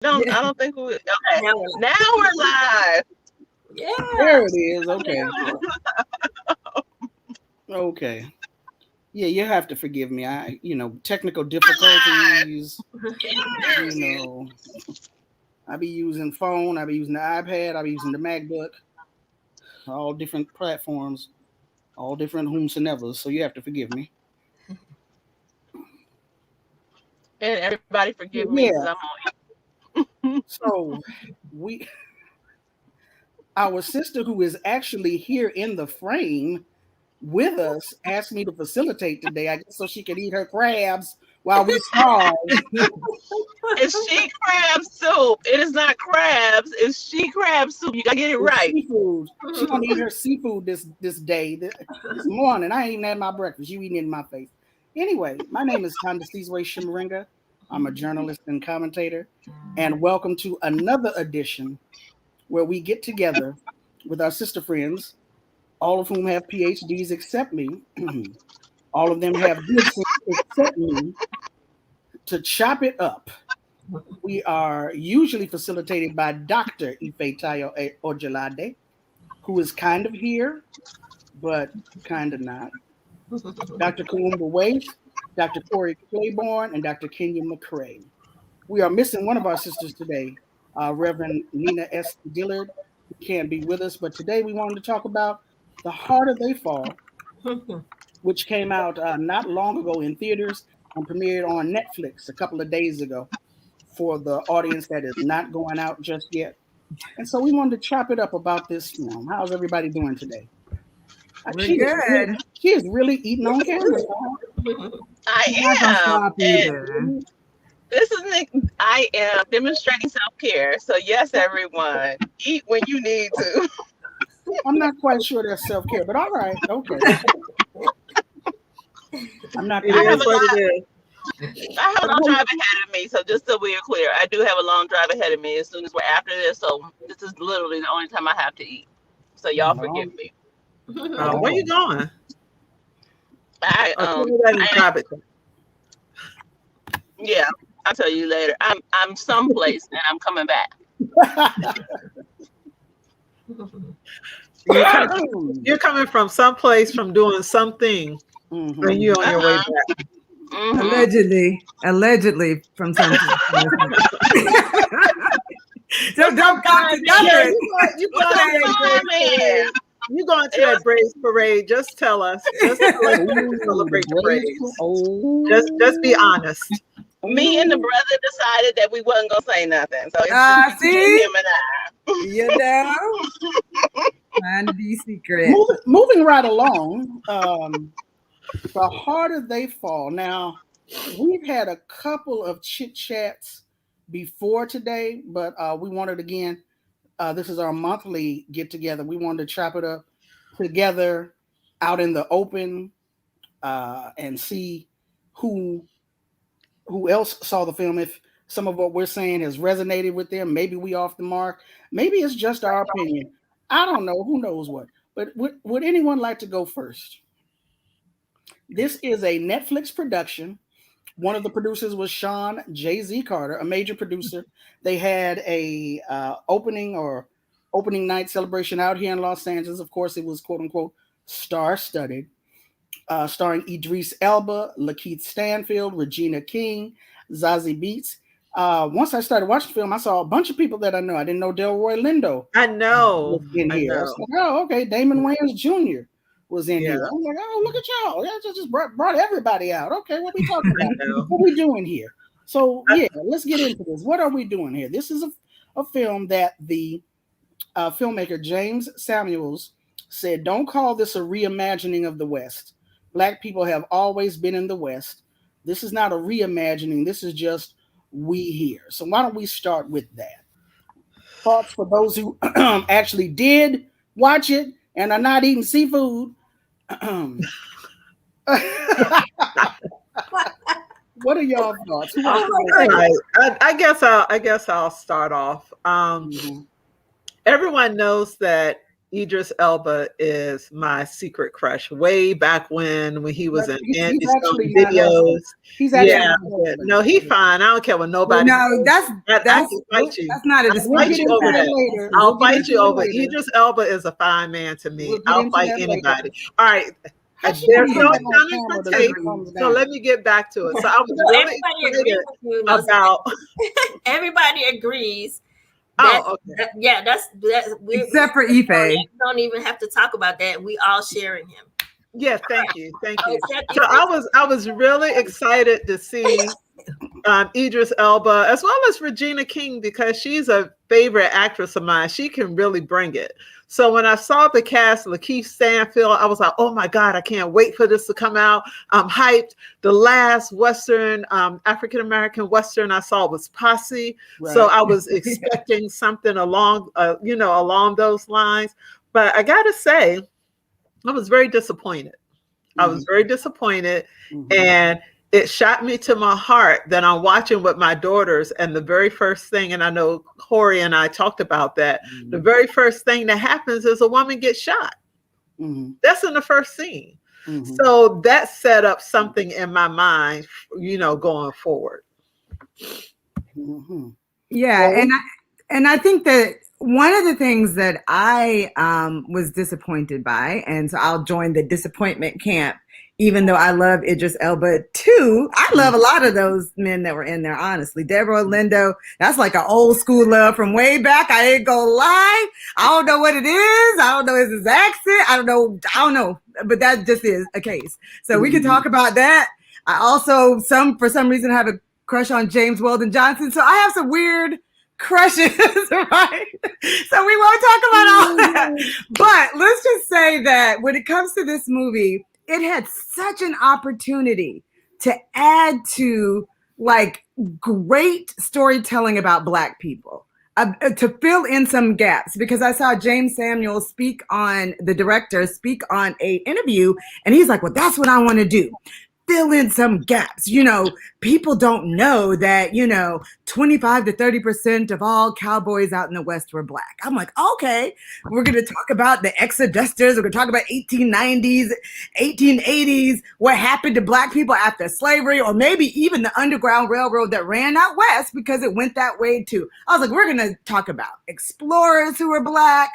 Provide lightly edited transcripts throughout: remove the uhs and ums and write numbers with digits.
I don't think we. Okay, now we're live. Yeah. There it is. Okay. Okay. Yeah, you have to forgive me. Technical difficulties. I be using phone. I be using the iPad. I be using the MacBook. All different platforms, all different whomsoever. So you have to forgive me. And everybody forgive me because I'm on. So our sister who is actually here in the frame with us asked me to facilitate today, I guess, so she could eat her crabs while we starve. It's she crab soup. It is not crabs. It's she crab soup. You gotta get it right. Seafood. She gonna eat her seafood this day, this morning. I ain't even had my breakfast. You eating it in my face. Anyway, my name is Thandisizwe Chimurenga. I'm a journalist and commentator, and welcome to another edition where we get together with our sister friends, all of whom have PhDs except me. All of them have good except me, to chop it up. We are usually facilitated by Dr. Ifetayo Ojelade, who is kind of here, but kind of not. Dr. Waithe, Dr. Corrie Claiborne, and Dr. Kenja McCray. We are missing one of our sisters today, Reverend Nena Dillard, who can't be with us, but today we wanted to talk about The Harder They Fall, which came out not long ago in theaters and premiered on Netflix a couple of days ago for the audience that is not going out just yet. And so we wanted to chop it up about this film. How's everybody doing today? We're good. She is really eating on camera. I am. I am demonstrating self-care. So yes, everyone, eat when you need to. I'm not quite sure that's self-care, but all right, okay. I'm not. I have a long drive ahead of me, so just so we are clear, I do have a long drive ahead of me as soon as we're after this. So this is literally the only time I have to eat. So y'all forgive me. Where you going? Yeah, I'll tell you later. I'm someplace and I'm coming back. You're coming from someplace from doing something, and you're on your way back. Allegedly from something. So don't come together. You going to that Braves parade? Just tell us. Just tell us you celebrate the Braves. Just be honest. Me and the brother decided that we wasn't gonna say nothing. So it's see, him and I. You know, trying to be secret. Moving right along. The Harder They Fall. Now, we've had a couple of chit chats before today, but we wanted again. This is our monthly get together. We wanted to chop it up together out in the open and see who else saw the film. If some of what we're saying has resonated with them, maybe we off the mark. Maybe it's just our opinion. I don't know. Who knows what? But would anyone like to go first? This is a Netflix production. One of the producers was Sean J.Z. Carter, a major producer. They had a opening night celebration out here in Los Angeles. Of course, it was quote unquote star-studded, starring Idris Elba, Lakeith Stanfield, Regina King, Zazie Beetz. Once I started watching the film, I saw a bunch of people that I know. I didn't know Delroy Lindo. I know. Was in here. I was like, oh, okay. Damon Wayans Jr. was in here. I was like, oh, look at y'all. Yeah, just brought everybody out. Okay, what are we talking about? What are we doing here? So, yeah, let's get into this. What are we doing here? This is a film that the filmmaker James Samuels said, don't call this a reimagining of the West. Black people have always been in the West. This is not a reimagining. This is just we here. So why don't we start with that? Thoughts for those who actually did watch it and are not eating seafood. What are y'all thoughts? I guess I'll start off. Everyone knows that Idris Elba is my secret crush. Way back when he was in He's Andy's actually videos. He's actually Yeah, no, he fine. I don't care what nobody. No, that's I can fight you. that's not a I'll fight you over that. later. I'll fight you over. Idris Elba is a fine man to me. I'll fight anybody. All right. There's no transportation, so let me get back to it. So I was really excited about. Everybody agrees. That, except for Ife. We don't even have to talk about that. We all sharing him. Yeah, thank you. So I was really excited to see Idris Elba as well as Regina King, because she's a favorite actress of mine. She can really bring it. So when I saw the cast, Lakeith Stanfield, I was like, oh my God, I can't wait for this to come out. I'm hyped. The last Western, African-American Western I saw was Posse. Right. So I was expecting something along, along those lines. But I got to say, I was very disappointed. I was very disappointed. And it shot me to my heart that I'm watching with my daughters, and the very first thing, and I know Corrie and I talked about that, the very first thing that happens is a woman gets shot. That's in the first scene. So that set up something in my mind, going forward. Yeah, and I think that one of the things that I was disappointed by, and so I'll join the disappointment camp, even though I love Idris Elba too. I love a lot of those men that were in there, honestly. Deborah Lindo, that's like an old school love from way back. I ain't gonna lie. I don't know what it is. I don't know his accent. I don't know. But that just is a case. So we can talk about that. I also, for some reason, have a crush on James Weldon Johnson. So I have some weird crushes, right? So we won't talk about all that. But let's just say that when it comes to this movie, it had such an opportunity to add to like great storytelling about Black people, to fill in some gaps, because I saw James Samuel the director speak on a interview, and he's like, well, that's what I want to do. Fill in some gaps. People don't know that, 25 to 30% of all cowboys out in the West were Black. I'm like, okay, we're going to talk about the exodusters. We're going to talk about 1890s, 1880s, what happened to Black people after slavery, or maybe even the Underground Railroad that ran out West, because it went that way too. I was like, we're going to talk about explorers who were Black,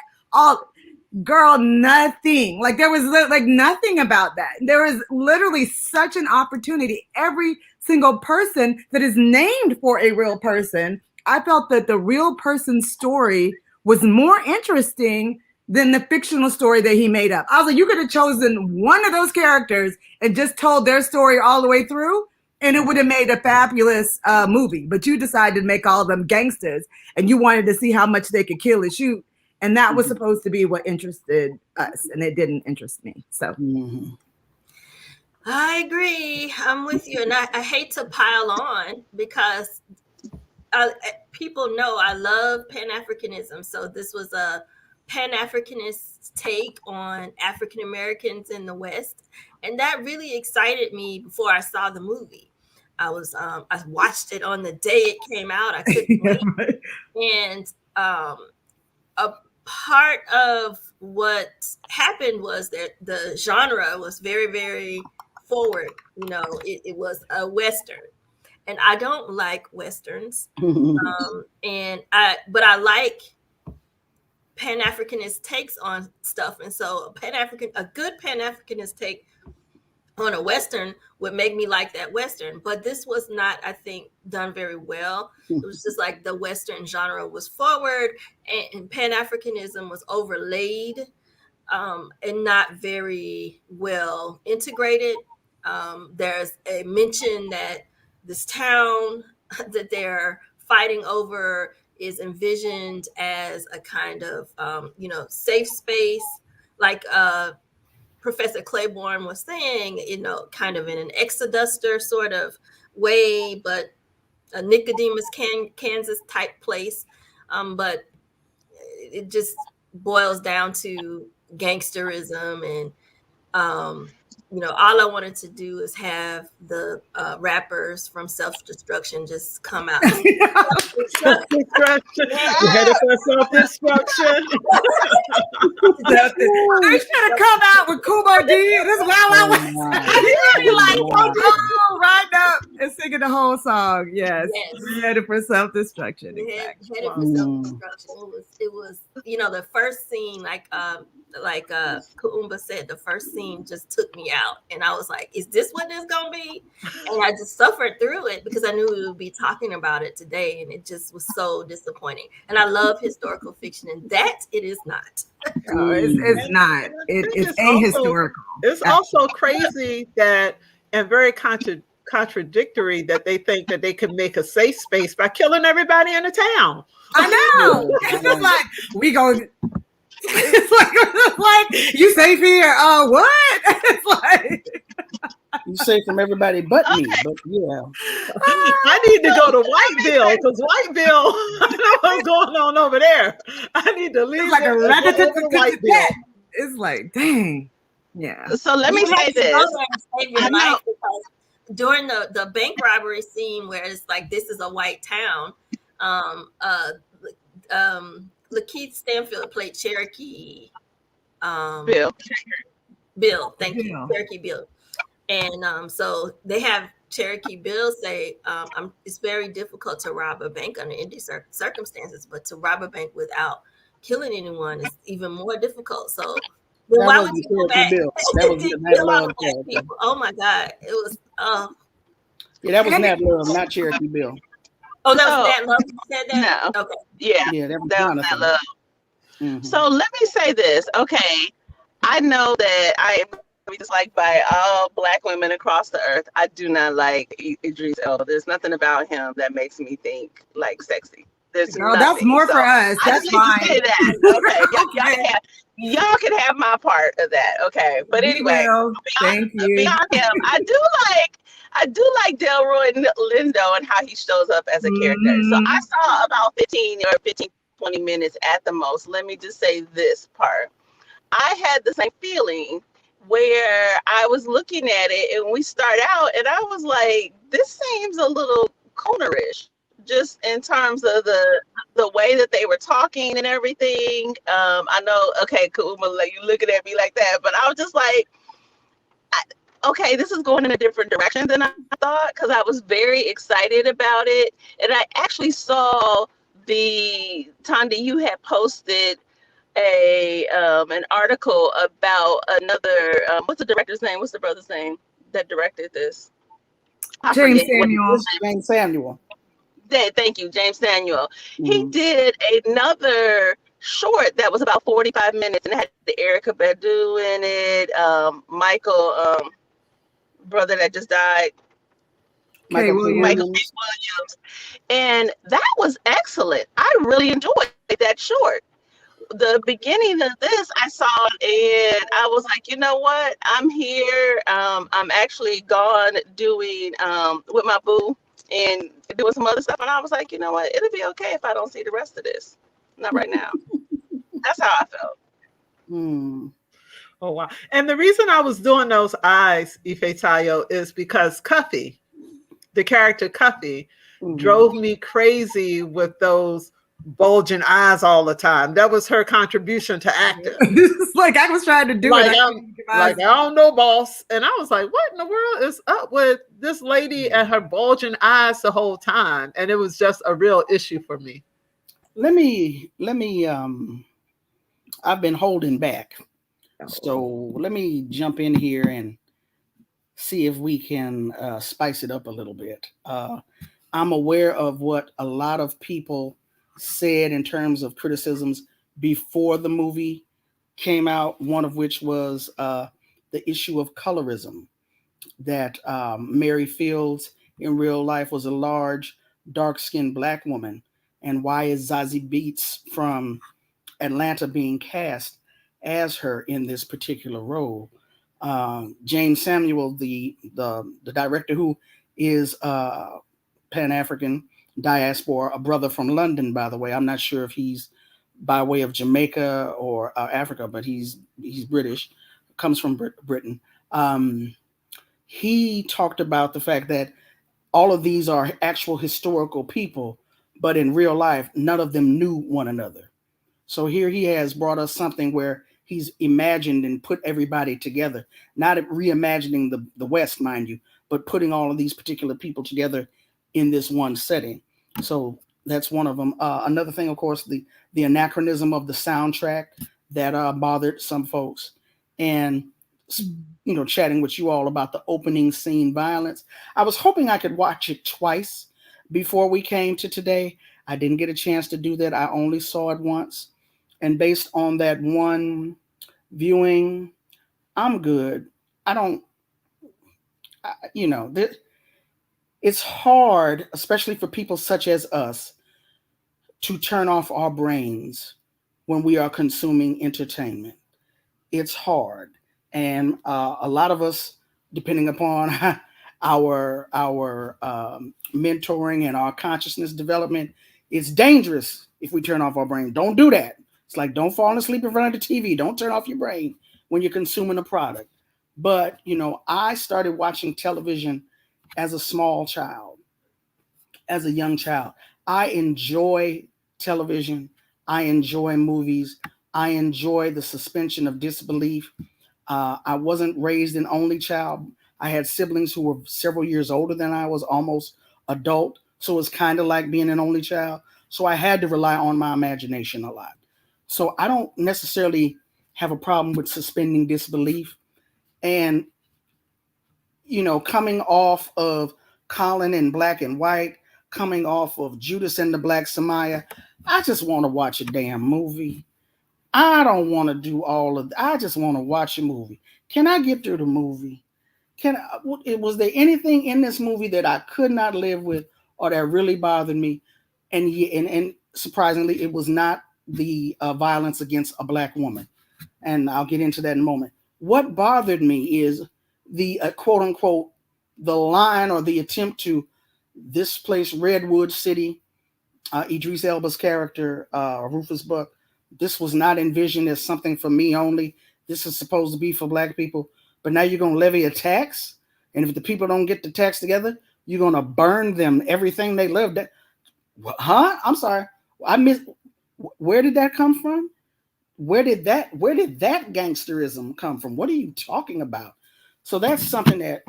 Girl, nothing. Like there was like nothing about that. There was literally such an opportunity. Every single person that is named for a real person, I felt that the real person's story was more interesting than the fictional story that he made up. I was like, you could have chosen one of those characters and just told their story all the way through, and it would have made a fabulous movie. But you decided to make all of them gangsters, and you wanted to see how much they could kill and shoot. And that was supposed to be what interested us, and it didn't interest me. So I agree. I'm with you. And I hate to pile on, because people know I love Pan-Africanism. So this was a Pan-Africanist take on African Americans in the West. And that really excited me before I saw the movie. I watched it on the day it came out. I couldn't wait. And a part of what happened was that the genre was very, very forward. It was a Western, and I don't like Westerns. But I like Pan-Africanist takes on stuff. And so a good Pan-Africanist take on a Western would make me like that Western. But this was not, I think, done very well. It was just like the Western genre was forward, and Pan-Africanism was overlaid and not very well integrated. There's a mention that this town that they're fighting over is envisioned as a kind of, safe space, like Professor Claiborne was saying, kind of in an exoduster sort of way, but a Nicodemus, Kansas type place. But it just boils down to gangsterism and you know, all I wanted to do is have the rappers from Self-Destruction just come out. Self-destruction. You headed for self-destruction. They should have come out with Kumo D. This is Wild Wild West. Be like, oh, right up and singing the whole song. Yes. We're headed for self-destruction. Exactly. Headed for self-destruction. It was, you know, the first scene, like Kuumba said, the first scene just took me out, and I was like, "Is this what this gonna be?" And I just suffered through it because I knew we would be talking about it today, and it just was so disappointing. And I love historical fiction, and that it is not. No, it's not. It's ahistorical. It's also crazy that, and very contradictory, that they think that they can make a safe space by killing everybody in the town. I know. It's just like we go. It's like you safe here? What? It's like you safe from everybody but me. But yeah, I need to go to Whiteville because Whiteville, I know what's going on over there. I need to leave. It's like a rabbit to Whiteville. It's like, dang, yeah. So let me say this. During the bank robbery scene where it's like this is a white town, Lakeith Stanfield played Cherokee. Bill, thank you, Cherokee Bill. And so they have Cherokee Bill say, it's very difficult to rob a bank under any circumstances, but to rob a bank without killing anyone is even more difficult. So why would you go back? Oh my God, it was. Yeah, that was Nat Love, not Cherokee Bill. Oh, that was Nat Love who said that? No. Okay. Yeah, that was Nat Love. Mm-hmm. So let me say this. Okay, I know that I am disliked by all Black women across the earth. I do not like Idris Elba. There's nothing about him that makes me think like sexy. There's no, that's more for us. That's fine. Say that. Okay, y'all can have my part of that. Okay, but anyway, thank you. Beyond him, I do like Delroy Lindo and how he shows up as a character. So I saw about 15, 20 minutes at the most. Let me just say this part. I had the same feeling where I was looking at it and we start out and I was like, this seems a little Conerish, just in terms of the way that they were talking and everything. I know, okay, Kuma, like, you looking at me like that, but I was just like, okay, this is going in a different direction than I thought, because I was very excited about it. And I actually saw Thandi, you had posted an article about another, what's the director's name? What's the brother's name that directed this? James Samuel. Thank you, James Samuel. Mm-hmm. He did another short that was about 45 minutes and it had the Erykah Badu in it, Michael, brother that just died, Michael Williams. And that was excellent. I really enjoyed that short. The beginning of this I saw and I was like, you know what? I'm here. I'm actually gone doing with my boo and doing some other stuff. And I was like, you know what? It'll be okay if I don't see the rest of this. Not right now. That's how I felt. Oh, wow. And the reason I was doing those eyes, Ifetayo, is because Cuffy, the character Cuffy, drove me crazy with those bulging eyes all the time. That was her contribution to acting. It's like I was trying to do it. I don't know, boss. And I was like, what in the world is up with this lady and her bulging eyes the whole time? And it was just a real issue for me. Let me I've been holding back. So let me jump in here and see if we can spice it up a little bit. I'm aware of what a lot of people said in terms of criticisms before the movie came out, one of which was the issue of colorism, that Mary Fields in real life was a large, dark-skinned Black woman. And why is Zazie Beetz from Atlanta being cast as her in this particular role? James Samuel, the director, who is Pan-African diaspora, a brother from London, by the way. I'm not sure if he's by way of Jamaica or Africa, but he's British, comes from Britain. He talked about the fact that all of these are actual historical people, but in real life, none of them knew one another. So here he has brought us something where he's imagined and put everybody together, not reimagining the West, mind you, but putting all of these particular people together in this one setting. So that's one of them. Another thing, of course, the anachronism of the soundtrack that bothered some folks. And, chatting with you all about the opening scene violence. I was hoping I could watch it twice before we came to today. I didn't get a chance to do that. I only saw it once. And based on that one viewing, I'm good. It's hard, especially for people such as us, to turn off our brains when we are consuming entertainment. It's hard. And a lot of us, depending upon our mentoring and our consciousness development, it's dangerous if we turn off our brain. Don't do that. It's like, don't fall asleep in front of the TV. Don't turn off your brain when you're consuming a product. But, I started watching television as a small child, as a young child. I enjoy television. I enjoy movies. I enjoy the suspension of disbelief. I wasn't raised an only child. I had siblings who were several years older than I was, almost adult. So it's kind of like being an only child. So I had to rely on my imagination a lot. So I don't necessarily have a problem with suspending disbelief. And, coming off of Colin in Black and White, coming off of Judas and the Black Messiah, I just want to watch a damn movie. I don't want to do I just want to watch a movie. Can I get through the movie? Was there anything in this movie that I could not live with or that really bothered me? And surprisingly, it was not the violence against a Black woman. And I'll get into that in a moment. What bothered me is the quote unquote, the line or the attempt to displace Redwood City, Idris Elba's character, Rufus Buck. This was not envisioned as something for me only. This is supposed to be for Black people. But now you're going to levy a tax. And if the people don't get the tax together, you're going to burn them, everything they lived. Huh? I'm sorry. I missed. Where did that come from? Where did that gangsterism come from? What are you talking about? So that's something that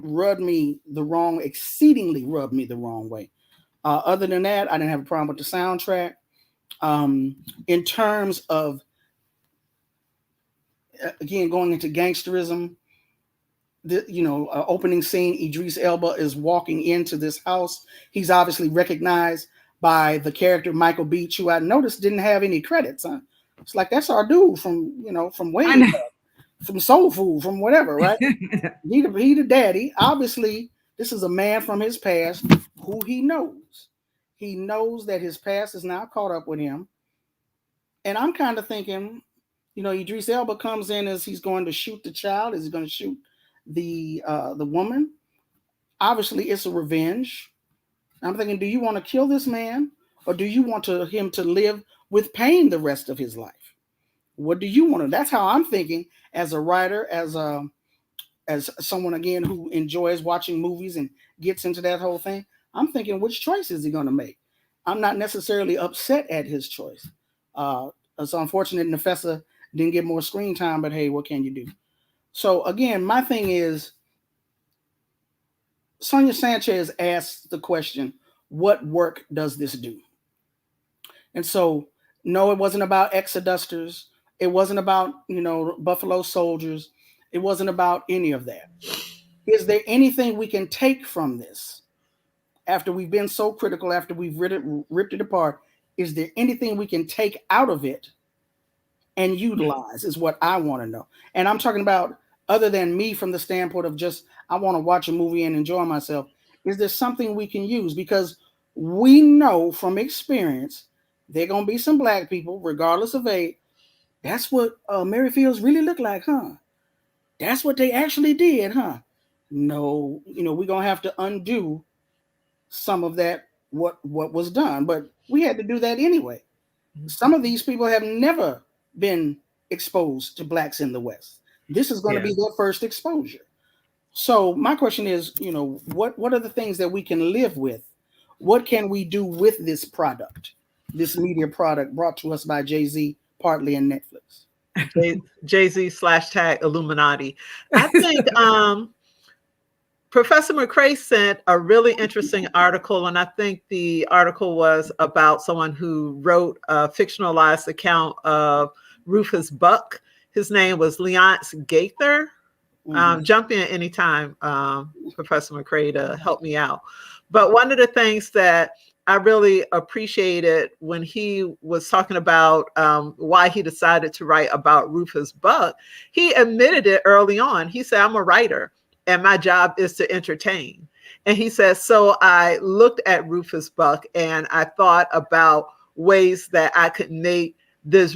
exceedingly rubbed me the wrong way. Other than that, I didn't have a problem with the soundtrack. In terms of, again, going into gangsterism, opening scene, Idris Elba is walking into this house. He's obviously recognized by the character Michael Beach, who I noticed didn't have any credits. Huh? It's like, that's our dude from Wayne, from Soul Food, from whatever, right? he the daddy. Obviously, this is a man from his past who he knows. He knows that his past is now caught up with him. And I'm kind of thinking, Idris Elba comes in as he's going to shoot the child. Is he going to shoot the woman? Obviously, it's a revenge. I'm thinking, do you want to kill this man, or do you want him to live with pain the rest of his life? What do you want to? That's how I'm thinking as a writer, as someone, again, who enjoys watching movies and gets into that whole thing. I'm thinking, which choice is he going to make? I'm not necessarily upset at his choice. It's unfortunate Nefessa didn't get more screen time, but hey, what can you do? So again, my thing is, Sonia Sanchez asked the question, what work does this do? And so, no, it wasn't about exodusters. It wasn't about, Buffalo Soldiers. It wasn't about any of that. Is there anything we can take from this? After we've been so critical, after we've ripped it apart, is there anything we can take out of it and utilize, is what I want to know. And I'm talking about, other than me from the standpoint of just, I want to watch a movie and enjoy myself. Is there something we can use? Because we know from experience, there are going to be some Black people, regardless of age. That's what Mary Fields really looked like, huh? That's what they actually did, huh? No, we're going to have to undo some of that, what was done. But we had to do that anyway. Some of these people have never been exposed to Blacks in the West. This is going to be their first exposure. So my question is, what are the things that we can live with? What can we do with this product, this media product brought to us by Jay-Z, partly in Netflix? Jay-Z / Illuminati. I think Professor McCray sent a really interesting article, and I think the article was about someone who wrote a fictionalized account of Rufus Buck. His name was Leonce Gaither. Jump in anytime, Professor McCray, to help me out. But one of the things that I really appreciated when he was talking about why he decided to write about Rufus Buck, he admitted it early on. He said, I'm a writer and my job is to entertain. And he says, so I looked at Rufus Buck and I thought about ways that I could make this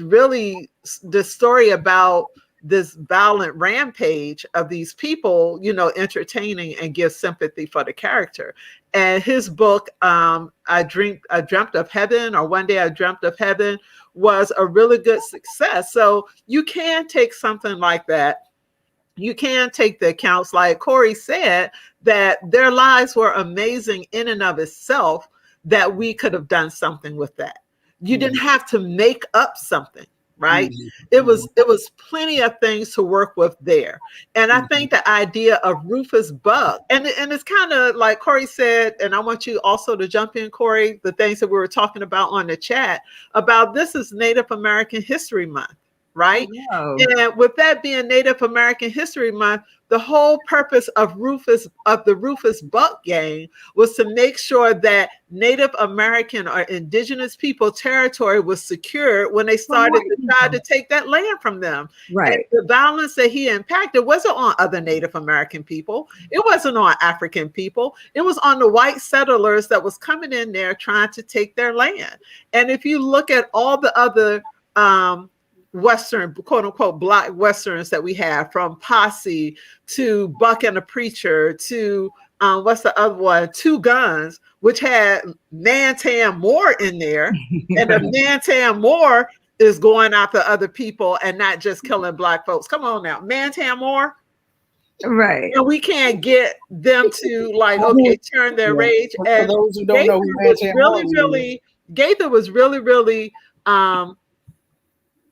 story about this violent rampage of these people, entertaining and give sympathy for the character. And his book, I Dreamt of Heaven, or One Day I Dreamt of Heaven, was a really good success. So you can take something like that. You can take the accounts, like Corrie said, that their lives were amazing in and of itself, that we could have done something with that. You didn't have to make up something. Right. It was plenty of things to work with there. And I think the idea of Rufus Buck, and it's kind of like Corrie said, and I want you also to jump in, Corrie, the things that we were talking about on the chat about, this is Native American History Month. Right. And with that being Native American History Month, the whole purpose of the Rufus Buck gang was to make sure that Native American or indigenous people territory was secure when they started to try to take that land from them. Right. And the violence that he impacted wasn't on other Native American people. It wasn't on African people. It was on the white settlers that was coming in there trying to take their land. And if you look at all the other Western, quote unquote, Black Westerns that we have, from Posse to Buck and the Preacher to what's the other one, Two Guns, which had Mantan Moore in there. And the Mantan Moore is going after other people and not just killing Black folks. Come on now, Mantan Moore. Right. And we can't get them to turn their rage. And for those who don't know who Mantan Moore is, Gaither was really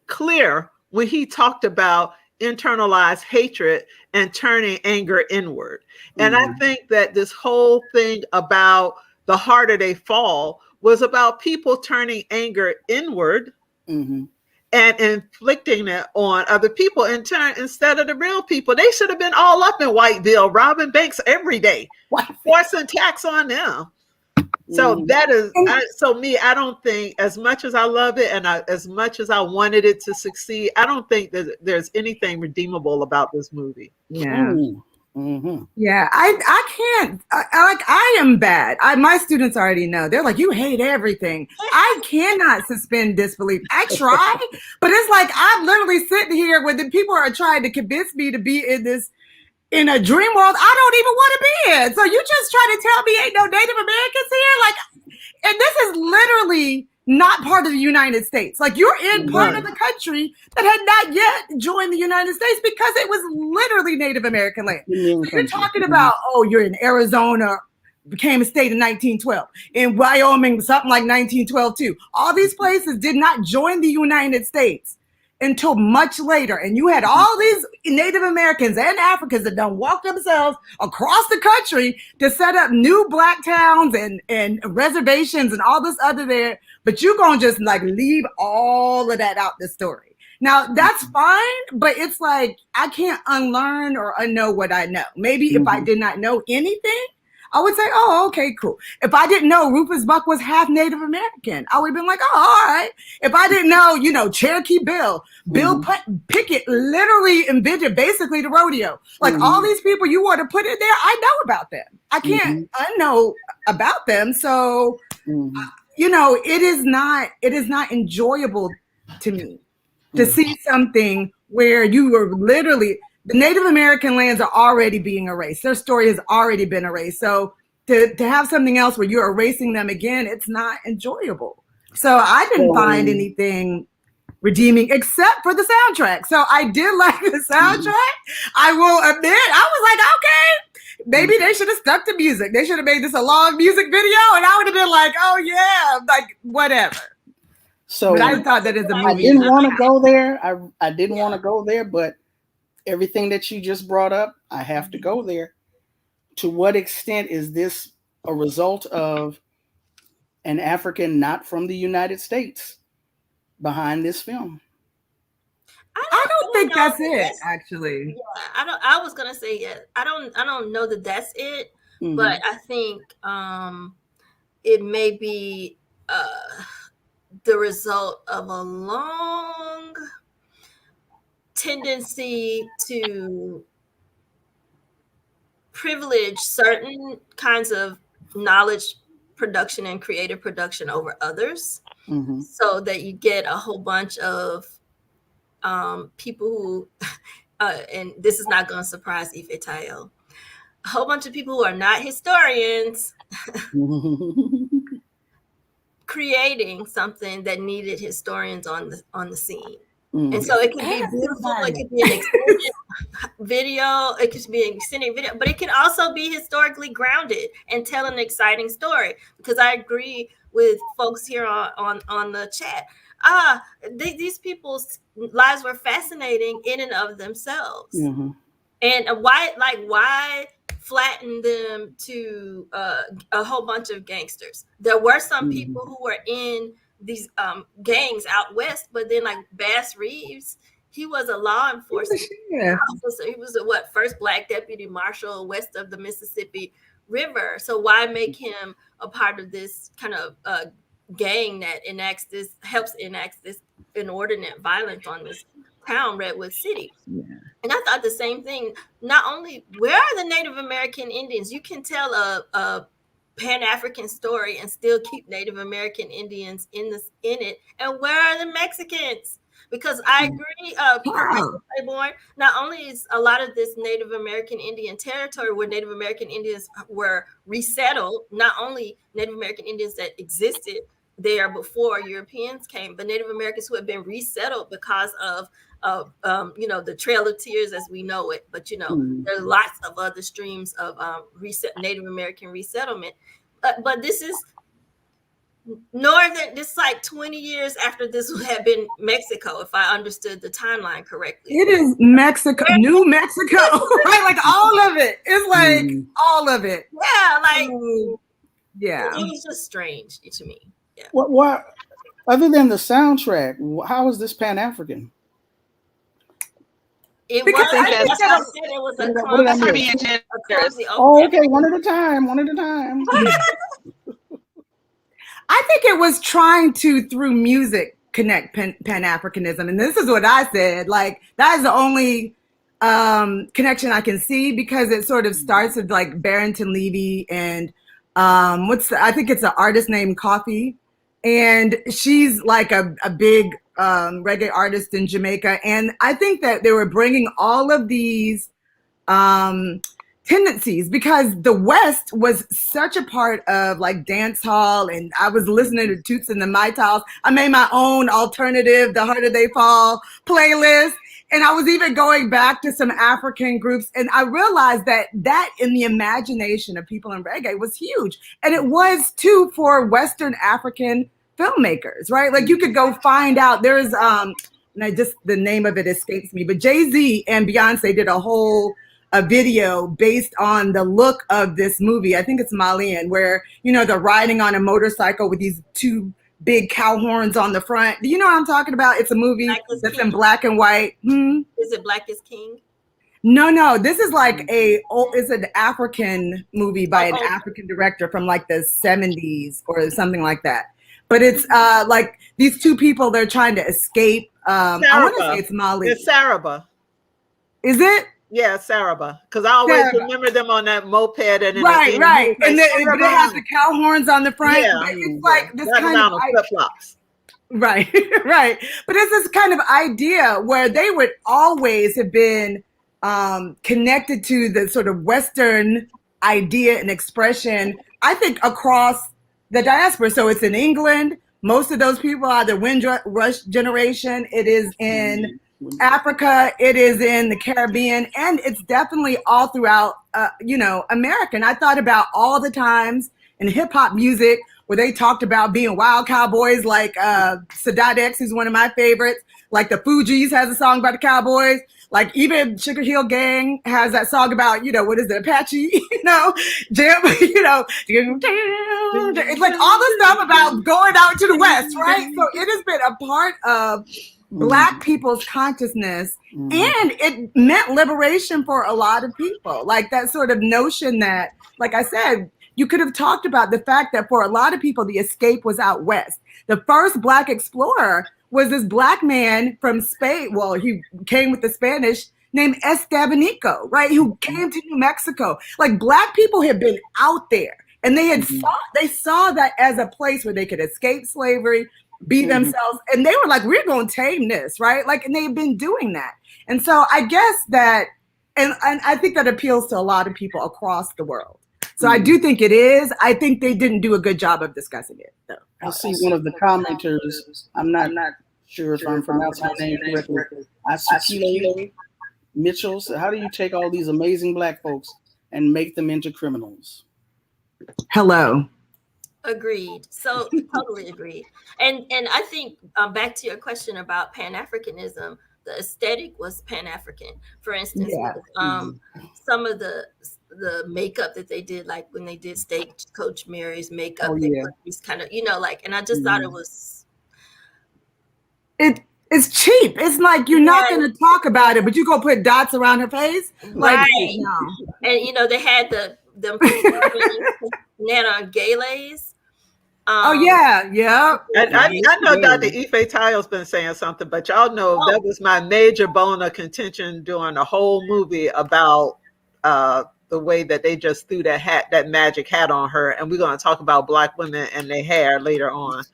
clear when he talked about internalized hatred and turning anger inward. And I think that this whole thing about The Harder They Fall was about people turning anger inward and inflicting it on other people in turn, instead of the real people. They should have been all up in Whiteville, robbing banks every day, forcing tax on them. So that is, I don't think, as much as I love it and as much as I wanted it to succeed, I don't think that there's anything redeemable about this movie. Yeah. Yeah, I can't, I am bad. My students already know. They're like, you hate everything. I cannot suspend disbelief. I try, but it's like, I'm literally sitting here when the people are trying to convince me to be in a dream world I don't even want to be in. So you just try to tell me ain't no Native Americans here? And this is literally not part of the United States. You're in part of the country that had not yet joined the United States because it was literally Native American land. So you're talking about, you're in Arizona, became a state in 1912. In Wyoming, something like 1912 too. All these places did not join the United States until much later. And you had all these Native Americans and Africans that done walk themselves across the country to set up new Black towns and reservations and all this other there. But you're going to just leave all of that out the story. Now, that's fine, but it's like, I can't unlearn or unknow what I know. Maybe if I did not know anything, I would say, okay, cool. If I didn't know Rufus Buck was half Native American, I would have been like, all right. If I didn't know, Cherokee Bill Pickett literally invented basically the rodeo. All these people you want to put in there, I know about them. I can't unknow about them. So, it is not enjoyable to me to see something where you were literally, the Native American lands are already being erased. Their story has already been erased. So to have something else where you're erasing them again, it's not enjoyable. So I didn't find anything redeeming, except for the soundtrack. So I did like the soundtrack. I will admit, I was like, okay, maybe they should have stuck to music. They should have made this a long music video, and I would have been like, oh yeah, like whatever. So but I thought that is a movie. I didn't want to go there. I didn't want to go there, but everything that you just brought up, I have to go there. To what extent is this a result of an African not from the United States behind this film? I don't think that's it, actually. Yeah, I was gonna say yes. I don't know that that's it, but I think it may be the result of a long tendency to privilege certain kinds of knowledge production and creative production over others, so that you get a whole bunch of people who, and this is not going to surprise Ifetayo, a whole bunch of people who are not historians creating something that needed historians on the scene. And so it can be beautiful, it could be an extended video, it could be an extended video, but it can also be historically grounded and tell an exciting story. Because I agree with folks here on the chat. These people's lives were fascinating in and of themselves. And why flatten them to a whole bunch of gangsters? There were some people who were in these gangs out west, but then like Bass Reeves, he was a law enforcement officer. He was first Black deputy marshal west of the Mississippi River. So why make him a part of this kind of gang that helps enact this inordinate violence on this town, Redwood City? And I thought the same thing. Not only where are the Native American Indians? You can tell a Pan-African story and still keep Native American Indians in it. And where are the Mexicans? Because I agree, Corrie Claiborne, not only is a lot of this Native American Indian territory where Native American Indians were resettled, not only Native American Indians that existed there before Europeans came, but Native Americans who have been resettled because of the Trail of Tears as we know it. But there's lots of other streams of Native American resettlement. But this is northern. This is like 20 years after this had been Mexico, if I understood the timeline correctly. It is Mexico, New Mexico, right? Like all of it. It's like all of it. Yeah, like yeah. It was just strange to me. Yeah. What other than the soundtrack, how is this Pan-African? It Because was. I That's why I said it was a cozy. Oh, okay, one at a time. I think it was trying to, through music, connect Pan-Africanism. And this is what I said. Like, that is the only connection I can see, because it sort of starts with like Barrington Levy and I think it's an artist named Coffee. And she's like a big reggae artist in Jamaica. And I think that they were bringing all of these tendencies, because the West was such a part of like dance hall, and I was listening to Toots and the Maytals. I made my own alternative, The Harder They Fall playlist. And I was even going back to some African groups, and I realized that in the imagination of people in reggae was huge. And it was too for Western African filmmakers, right? Like you could go find out, there's, and the name of it escapes me, but Jay-Z and Beyonce did a video based on the look of this movie. I think it's Malian, where, they're riding on a motorcycle with these two big cow horns on the front. Do you know what I'm talking about? It's a movie that's in black and white. Is it Black is King? No. This is like it's an African movie by an African director from like the 70s or something like that. But it's like these two people, they're trying to escape. I want to say it's Mali. It's Saraba. Is it? Yeah, Saraba. Because I always remember them on that moped and right. And they have the cow horns on the front. Yeah, it's like this kind of flip-flops. Right. But it's this kind of idea where they would always have been connected to the sort of Western idea and expression, I think, across the diaspora. So it's in England, Most of those people are the Windrush generation. It is in Africa, it is in the Caribbean, and it's definitely all throughout, America. And I thought about all the times in hip hop music where they talked about being wild cowboys, like Sadat X, who's one of my favorites. Like the Fugees has a song about the cowboys. Like even Sugar Hill Gang has that song about, what is it, Apache, Jim, it's like all the stuff about going out to the West, right? So it has been a part of Black people's consciousness, and it meant liberation for a lot of people. Like that sort of notion that, like I said, you could have talked about the fact that for a lot of people, the escape was out West. The first Black explorer was this Black man from Spain. Well, he came with the Spanish, named Estebanico, right? Who came to New Mexico. Like Black people had been out there, and they saw that as a place where they could escape slavery, be themselves, and they were like, we're going to tame this, right? Like, and they've been doing that. And so I guess that, and I think that appeals to a lot of people across the world. So I do think it is. I think they didn't do a good job of discussing it, though. I see one of the commenters. I'm not sure if I'm pronouncing her name correctly. Asukile Mitchell. So how do you take all these amazing Black folks and make them into criminals? Hello. Agreed. So totally agreed. And I think back to your question about Pan-Africanism, the aesthetic was Pan-African. For instance, some of the makeup that they did, like when they did Stagecoach Mary's makeup, was kind of, and I just thought it was. It's cheap. It's like you're not going to talk about it, but you're going to put dots around her face. Like, right. No. And they had the Nena Gale's. And I know Dr. Ifetayo's been saying something, but y'all know that was my major bone of contention during the whole movie about the way that they just threw that magic hat on her. And we're going to talk about Black women and their hair later on.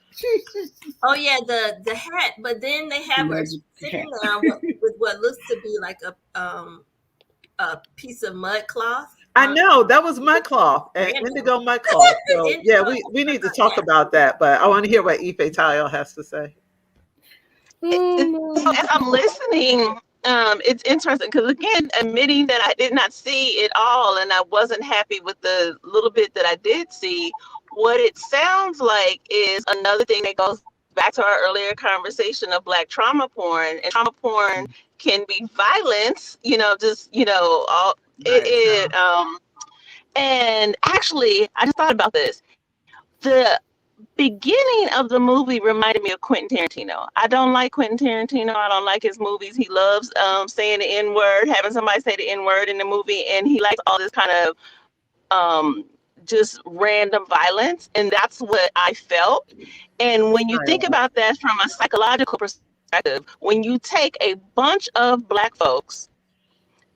Oh yeah, the hat, but then they have her sitting there with what looks to be like a piece of mud cloth. I know that was mud cloth, indigo mud cloth. So yeah, we need to talk about that. But I want to hear what Ifetayo has to say. As I'm listening, it's interesting because again, admitting that I did not see it all, and I wasn't happy with the little bit that I did see. What it sounds like is another thing that goes back to our earlier conversation of Black trauma porn, and trauma porn can be violence. And actually, I just thought about this. The beginning of the movie reminded me of Quentin Tarantino. I don't like Quentin Tarantino. I don't like his movies. He loves saying the N-word, having somebody say the N-word in the movie, and he likes all this kind of just random violence, and that's what I felt. And when you think about that from a psychological perspective, when you take a bunch of Black folks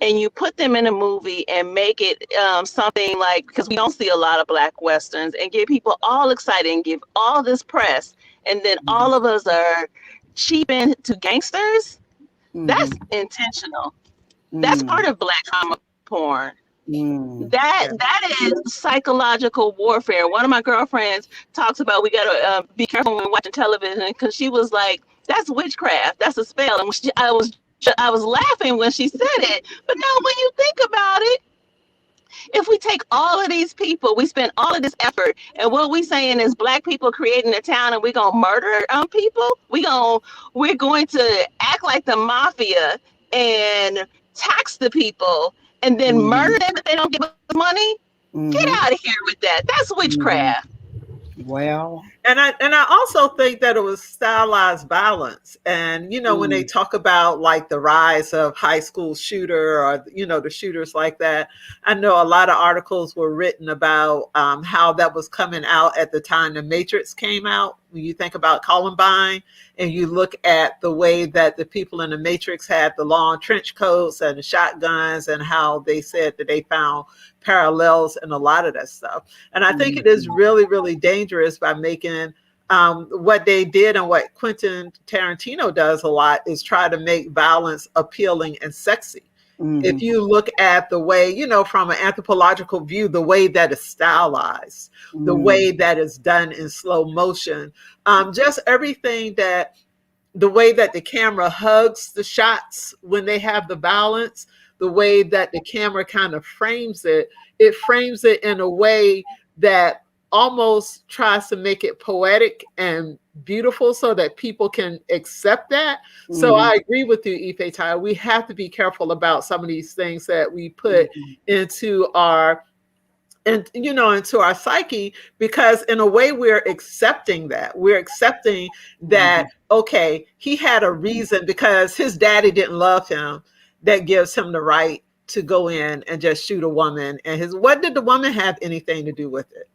and you put them in a movie and make it something like, because we don't see a lot of Black Westerns, and get people all excited and give all this press, and then all of us are cheaping to gangsters, that's intentional. That's part of Black trauma porn. That is psychological warfare. One of my girlfriends talks about we got to be careful when watching television, because she was like, that's witchcraft, that's a spell. And I was laughing when she said it, but no, when you think about it, if we take all of these people, we spend all of this effort, and what we saying is Black people creating a town, and we're gonna murder people. We're going to act like the mafia and tax the people, and then murder them if they don't give us money. Get out of here with that. That's witchcraft. Well, and I also think that it was stylized violence. And when they talk about like the rise of high school shooter, or the shooters like that, I know a lot of articles were written about how that was coming out at the time The Matrix came out. When you think about Columbine, and you look at the way that the people in The Matrix had the long trench coats and the shotguns, and how they said that they found parallels in a lot of that stuff. And I think it is really, really dangerous by making what they did, and what Quentin Tarantino does a lot, is try to make violence appealing and sexy. If you look at the way, you know, from an anthropological view, the way that is stylized, the way that is done in slow motion, just everything that, the way that the camera hugs the shots when they have the balance, the way that the camera kind of frames it in a way that almost tries to make it poetic and beautiful so that people can accept that. So I agree with you, Ifetayo. We have to be careful about some of these things that we put into our, and you know, into our psyche, because in a way we're accepting that. We're accepting that, okay, he had a reason because his daddy didn't love him. That gives him the right to go in and just shoot a woman. And what did the woman have anything to do with it?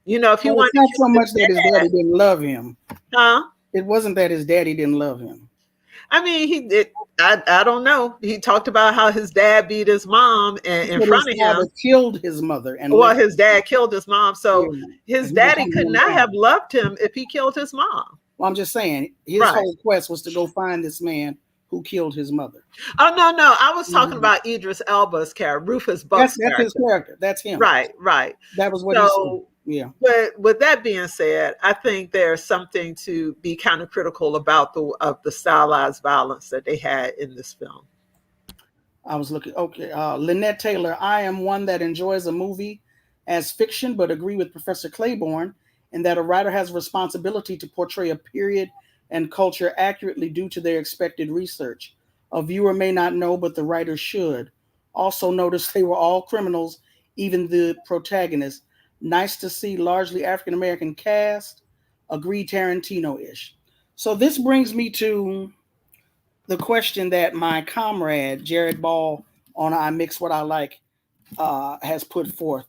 You know, if you want, it's not so much that his daddy didn't love him. Huh? It wasn't that his daddy didn't love him. I mean, I don't know. He talked about how his dad beat his mom in front of him. Killed his mother. And well, his dad killed his mom. So his daddy could not have loved him if he killed his mom. Well, I'm just saying, his whole quest was to go find this man who killed his mother. Oh, no. I was talking about Idris Elba's character, Rufus Buck's character. That's his character. That's him. Right. That was what he said. Yeah. But with that being said, I think there's something to be kind of critical about the stylized violence that they had in this film. I was looking. Okay. Lynette Taylor, I am one that enjoys a movie as fiction, but agree with Professor Claiborne in that a writer has a responsibility to portray a period and culture accurately due to their expected research. A viewer may not know, but the writer should. Also notice they were all criminals, even the protagonist. Nice to see largely African-American cast. Agree, Tarantino-ish. So this brings me to the question that my comrade, Jared Ball, on I Mix What I Like, has put forth.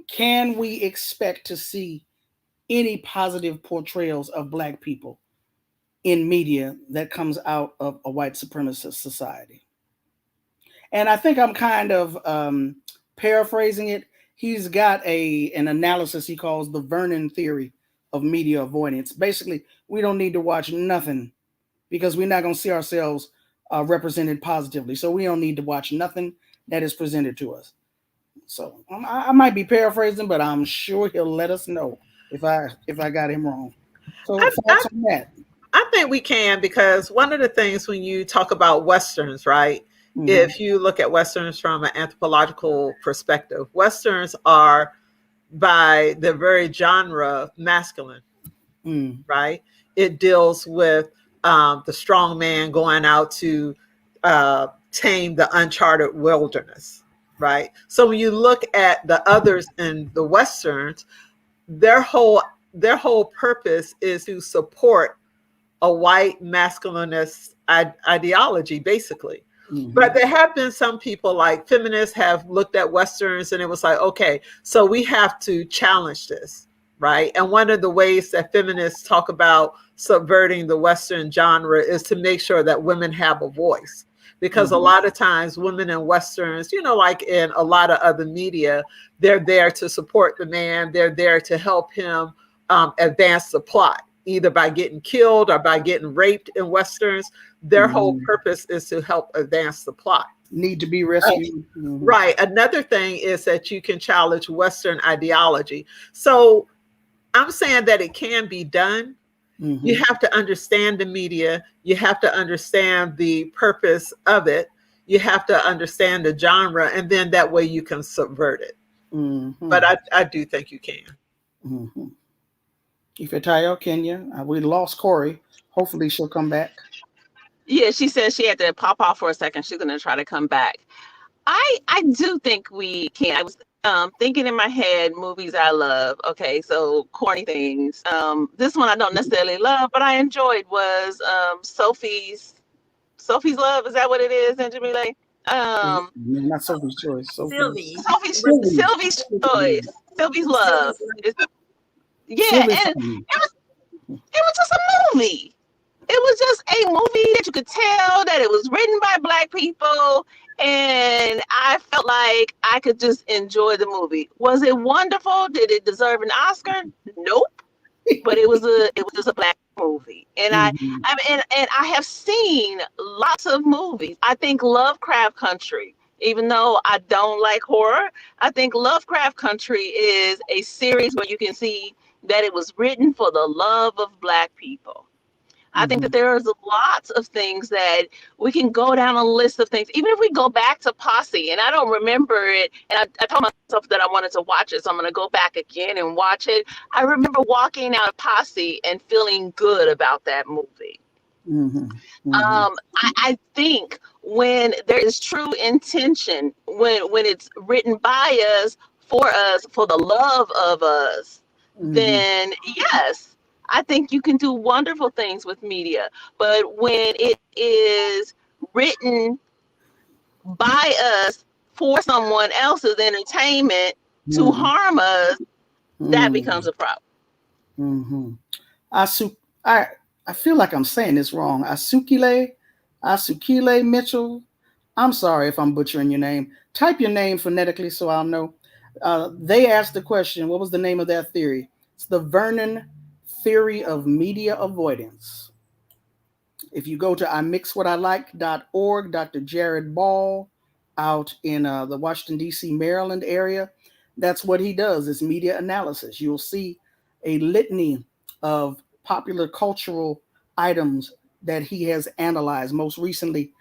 Can we expect to see any positive portrayals of Black people in media that comes out of a white supremacist society? And I think I'm kind of paraphrasing it. He's got an analysis he calls the Vernon theory of media avoidance. Basically, we don't need to watch nothing because we're not going to see ourselves represented positively. So we don't need to watch nothing that is presented to us. So I might be paraphrasing, but I'm sure he'll let us know if I got him wrong. So thoughts on that? I think we can, because one of the things when you talk about Westerns, right? If you look at Westerns from an anthropological perspective, Westerns are by the very genre masculine, right? It deals with the strong man going out to tame the uncharted wilderness, right? So when you look at the others in the Westerns, their whole purpose is to support a white masculinist ideology, basically. But there have been some people, like feminists, have looked at Westerns and it was like, okay, so we have to challenge this, right? And one of the ways that feminists talk about subverting the Western genre is to make sure that women have a voice. Because a lot of times women in Westerns, you know, like in a lot of other media, they're there to support the man. They're there to help him advance the plot, either by getting killed or by getting raped in Westerns. Their whole purpose is to help advance the plot. Need to be rescued. Right. Another thing is that you can challenge Western ideology. So I'm saying that it can be done. You have to understand the media. You have to understand the purpose of it. You have to understand the genre, and then that way you can subvert it. But I do think you can. Ifetayo, Kenya, we lost Corrie. Hopefully she'll come back. Yeah, she said she had to pop off for a second. She's going to try to come back. I do think we can. I was thinking in my head movies I love. Okay, so corny things. This one I don't necessarily love, but I enjoyed was Sophie's Love. Is that what it is, Nozibele? Not Sophie's Choice. Sylvie's Choice. Sylvie's Love. Yeah, and it was just a movie. It was just a movie that you could tell that it was written by Black people, and I felt like I could just enjoy the movie. Was it wonderful? Did it deserve an Oscar? Nope. But it was just a Black movie. And Mhm. and I have seen lots of movies. I think Lovecraft Country, even though I don't like horror, I think Lovecraft Country is a series where you can see that it was written for the love of Black people. I think that Mhm. there's lots of things that we can go down a list of things. Even if we go back to Posse, and I don't remember it, and I told myself that I wanted to watch it, so I'm going to go back again and watch it. I remember walking out of Posse and feeling good about that movie. Mhm. Mhm. I think when there is true intention, when it's written by us, for the love of us, Mhm. then yes, I think you can do wonderful things with media. But when it is written by us for someone else's entertainment to Mhm. harm us, that becomes Mhm. a problem. Mhm. Asu, I I feel like I'm saying this wrong. Asukile Mitchell. I'm sorry if I'm butchering your name. Type your name phonetically so I'll know. They asked the question, what was the name of that theory? It's the Vernon theory of media avoidance. If you go to imixwhatilike.org, Dr. Jared Ball out in the Washington, D.C., Maryland area, that's what he does is media analysis. You'll see a litany of popular cultural items that he has analyzed, most recently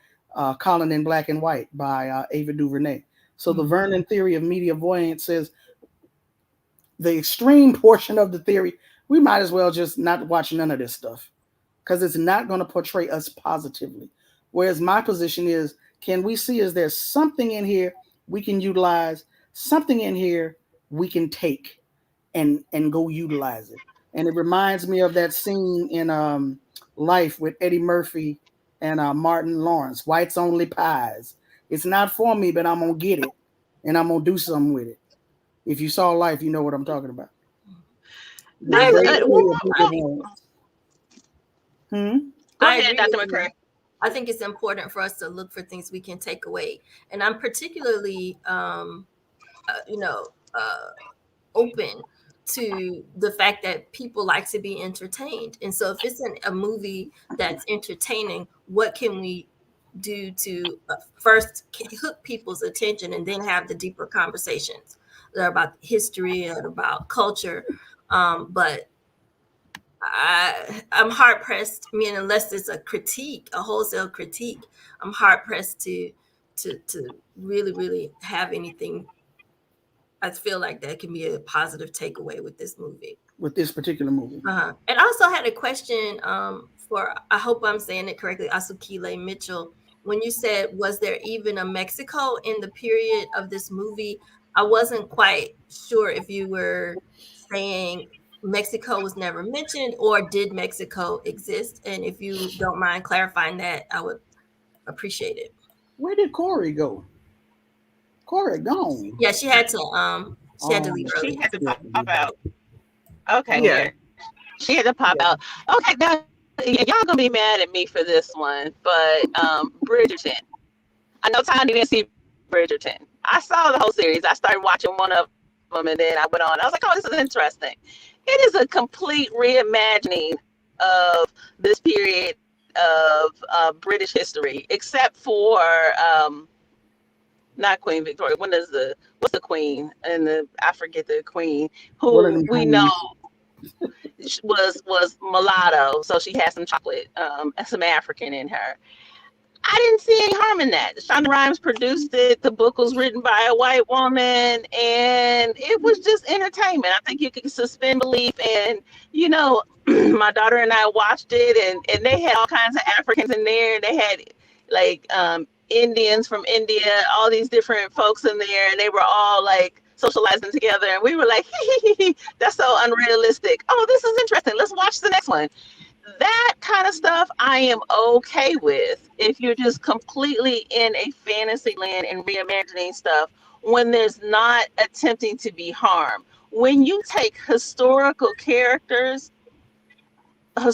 Colin in Black and White by Ava DuVernay. So the Vernon theory of media avoidance says the extreme portion of the theory, we might as well just not watch none of this stuff because it's not going to portray us positively. Whereas my position is, can we see is there something in here we can utilize, something in here we can take and go utilize it. And it reminds me of that scene in Life with Eddie Murphy and Martin Lawrence, Whites Only Pies. It's not for me, but I'm going to get it and I'm going to do something with it. If you saw Life, you know what I'm talking about. The There's great a, theory of media avoidance. go I ahead, agree Dr. with you. McCray. I think it's important for us to look for things we can take away, and I'm particularly, you know, open to the fact that people like to be entertained. And so, if it's a movie that's entertaining, what can we do to first hook people's attention, and then have the deeper conversations that are about history and about culture? But I'm hard pressed. I mean, unless it's a critique, a wholesale critique, I'm hard pressed to really have anything. I feel like that can be a positive takeaway with this movie. With this particular movie. And I also had a question for, I hope I'm saying it correctly, Asukile Mitchell. When you said, was there even a Mexico in the period of this movie? I wasn't quite sure if you were saying Mexico was never mentioned or did Mexico exist? And if you don't mind clarifying that, I would appreciate it. Where did Corrie go? Corrie gone. Yeah, she had to leave She early. had to pop out. Okay, Yeah. here. She had to pop out. Okay, now y'all gonna be mad at me for this one, but Bridgerton. I know Tiny didn't see Bridgerton. I saw the whole series. I started watching one of them, and then I went on. I was like, oh, this is interesting. It is a complete reimagining of this period of British history, except for not Queen Victoria. What's the queen? I forget the queen One of who them we know queens. was mulatto, so she had some chocolate, some African in her. I didn't see any harm in that. Shonda Rhimes produced it. The book was written by a white woman, and it was just entertainment. I think you can suspend belief. And my daughter and I watched it, and they had all kinds of Africans in there. They had like Indians from India, all these different folks in there, and they were all like socializing together. And we were like, that's so unrealistic. Oh, this is interesting. Let's watch the next one. That kind of stuff I am okay with if you're just completely in a fantasy land and reimagining stuff when there's not attempting to be harm. When you take historical characters of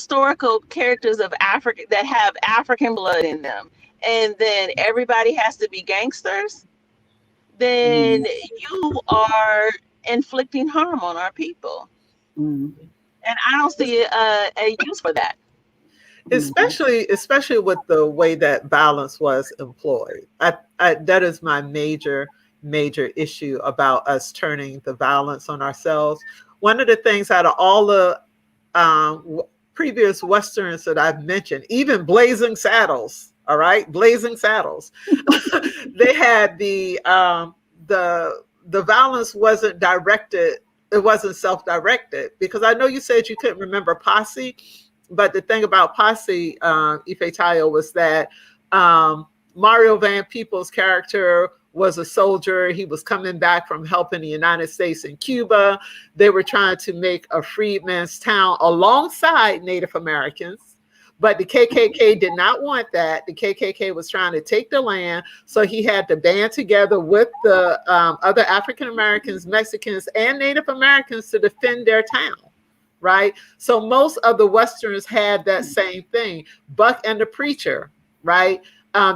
Africa that have African blood in them, and then everybody has to be gangsters, then you are inflicting harm on our people. Mm. and I don't see a use for that. Especially with the way that violence was employed. That is my major issue about us turning the violence on ourselves. One of the things out of all the previous Westerns that I've mentioned, even Blazing Saddles, all right, Blazing Saddles, they had the violence wasn't directed, it wasn't self-directed, because I know you said you couldn't remember Posse, but the thing about Posse, Ifetayo, was that Mario Van Peebles' character was a soldier. He was coming back from helping the United States in Cuba. They were trying to make a freedman's town alongside Native Americans, but the KKK did not want that. The KKK was trying to take the land, so he had to band together with the other African Americans, Mexicans, and Native Americans to defend their town. Right. So most of the Westerns had that same thing. Buck and the Preacher. Right.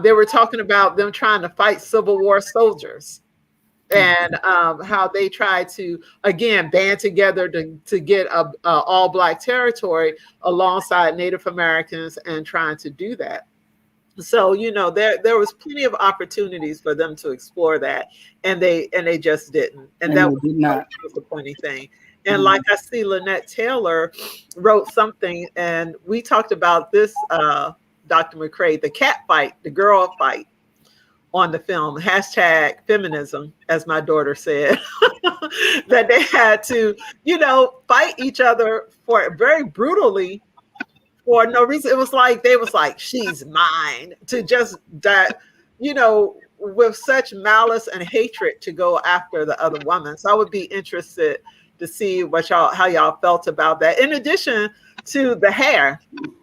They were talking about them trying to fight Civil War soldiers and how they tried to, again, band together to get a all Black territory alongside Native Americans and trying to do that. So, you know, there was plenty of opportunities for them to explore that, and they just didn't. And that was the disappointing thing. And like I see Lynette Taylor wrote something, and we talked about this, Dr. McCray, the cat fight, the girl fight on the film, #feminism, as my daughter said, that they had to, you know, fight each other for very brutally for no reason. It was like, they was like, she's mine, to just that, you know, with such malice and hatred to go after the other woman. So I would be interested to see how y'all felt about that. In addition to the hair.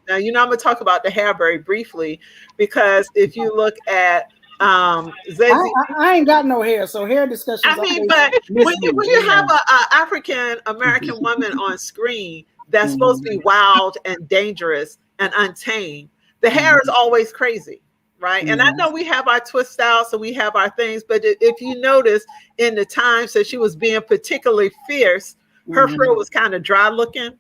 Now, you know, I'm gonna talk about the hair very briefly, because if you look at Zazie, I ain't got no hair, so hair discussions. I mean, but when you have an African American woman on screen that's supposed to be wild and dangerous and untamed, the hair is always crazy. Right. And I know we have our twist outs and we have our things, but if you notice in the times that she was being particularly fierce, her fur was kind of dry looking.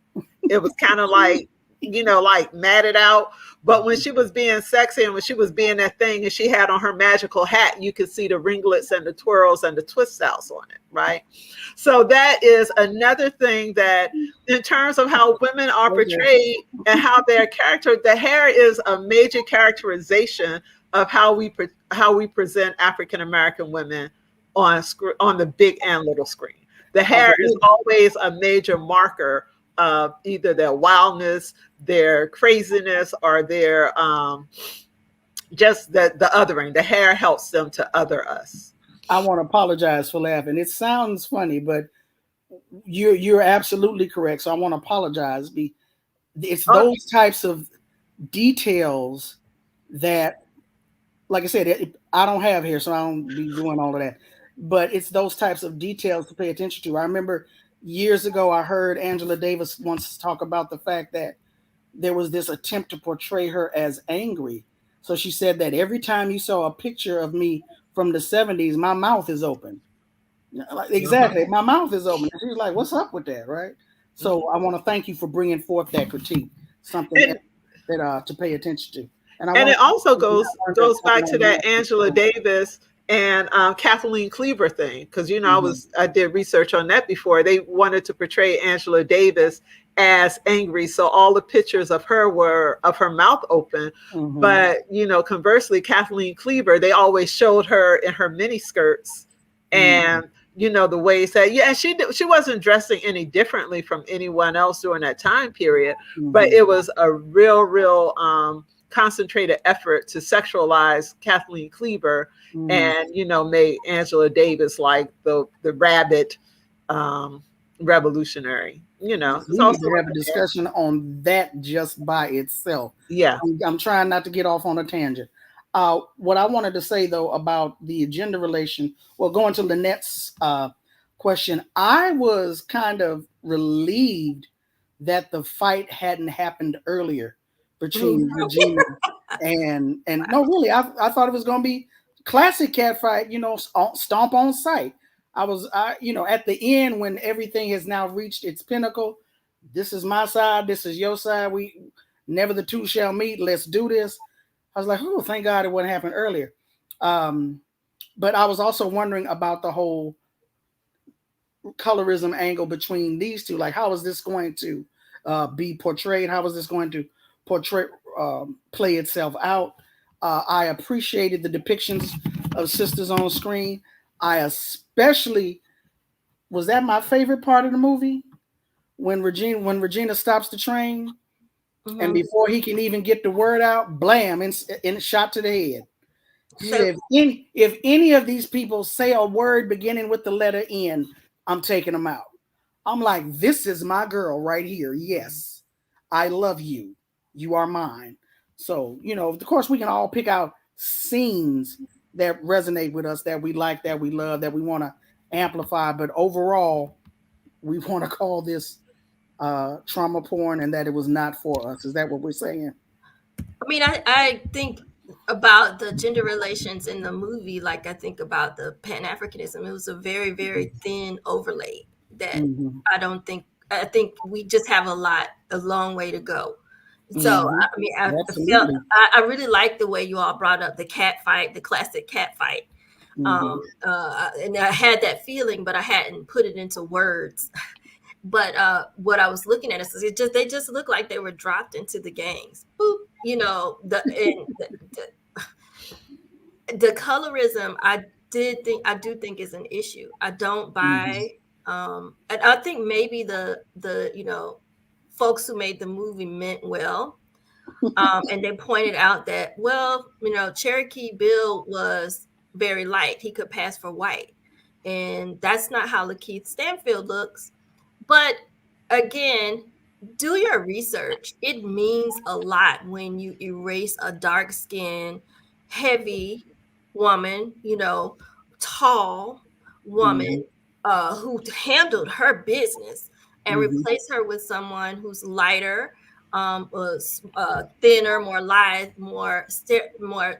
It was kind of like, you know, like matted out. But when she was being sexy and when she was being that thing and she had on her magical hat, you could see the ringlets and the twirls and the twist outs on it. Right. So that is another thing that in terms of how women are portrayed and how their character, the hair is a major characterization of how we present African American women on the big and little screen. The hair is always a major marker of either their wildness, their craziness, or their just the othering. The hair helps them to other us. I want to apologize for laughing. It sounds funny, but you're absolutely correct. So I want to apologize. It's those types of details that, like I said, I don't have hair, so I don't be doing all of that. But it's those types of details to pay attention to. I remember years ago, I heard Angela Davis once talk about the fact that there was this attempt to portray her as angry. So she said that every time you saw a picture of me from the 70s, my mouth is open. Like, exactly, my mouth is open. And she was like, what's up with that, right? So I want to thank you for bringing forth that critique, something that to pay attention to. And it also goes back to that Angela Davis and Kathleen Cleaver thing, because, you know, I did research on that before. They wanted to portray Angela Davis as angry, so all the pictures of her were of her mouth open. But, you know, conversely, Kathleen Cleaver, they always showed her in her mini skirts and, you know, the ways that, and she wasn't dressing any differently from anyone else during that time period, but it was a real concentrated effort to sexualize Kathleen Cleaver and, you know, made Angela Davis like the rabid revolutionary, you know. We need to have a discussion on that just by itself. Yeah. I'm trying not to get off on a tangent. What I wanted to say, though, about the gender relation, well, going to Lynette's question, I was kind of relieved that the fight hadn't happened earlier between Regina and no, really, I thought it was going to be classic cat fight, you know, stomp on sight. You know, at the end when everything has now reached its pinnacle, this is my side, this is your side. We never the two shall meet. Let's do this. I was like, oh, thank God it wouldn't happen earlier. But I was also wondering about the whole colorism angle between these two. Like, how is this going to be portrayed? How is this going to play itself out? I appreciated the depictions of sisters on screen. I especially was that my favorite part of the movie when Regina stops the train, and before he can even get the word out, blam, and shot to the head. So, if any of these people say a word beginning with the letter N, I'm taking them out. I'm like, this is my girl right here. Yes, I love you. You are mine. So, of course, we can all pick out scenes that resonate with us, that we like, that we love, that we want to amplify. But overall, we want to call this trauma porn, and that it was not for us. Is that what we're saying? I mean, I think about the gender relations in the movie, like I think about the Pan-Africanism. It was a very, very thin overlay that I think we just have a long way to go. So, I mean, I really like the way you all brought up the cat fight, the classic cat fight. And I had that feeling, but I hadn't put it into words. But what I was looking at is they just look like they were dropped into the gangs. Boop, the colorism, I do think is an issue. I don't buy, and I think maybe the folks who made the movie meant well, and they pointed out that Cherokee Bill was very light; he could pass for white, and that's not how Lakeith Stanfield looks. But again, do your research. It means a lot when you erase a dark-skinned, heavy woman, tall woman who handled her business and replace her with someone who's lighter, was thinner, more lithe, more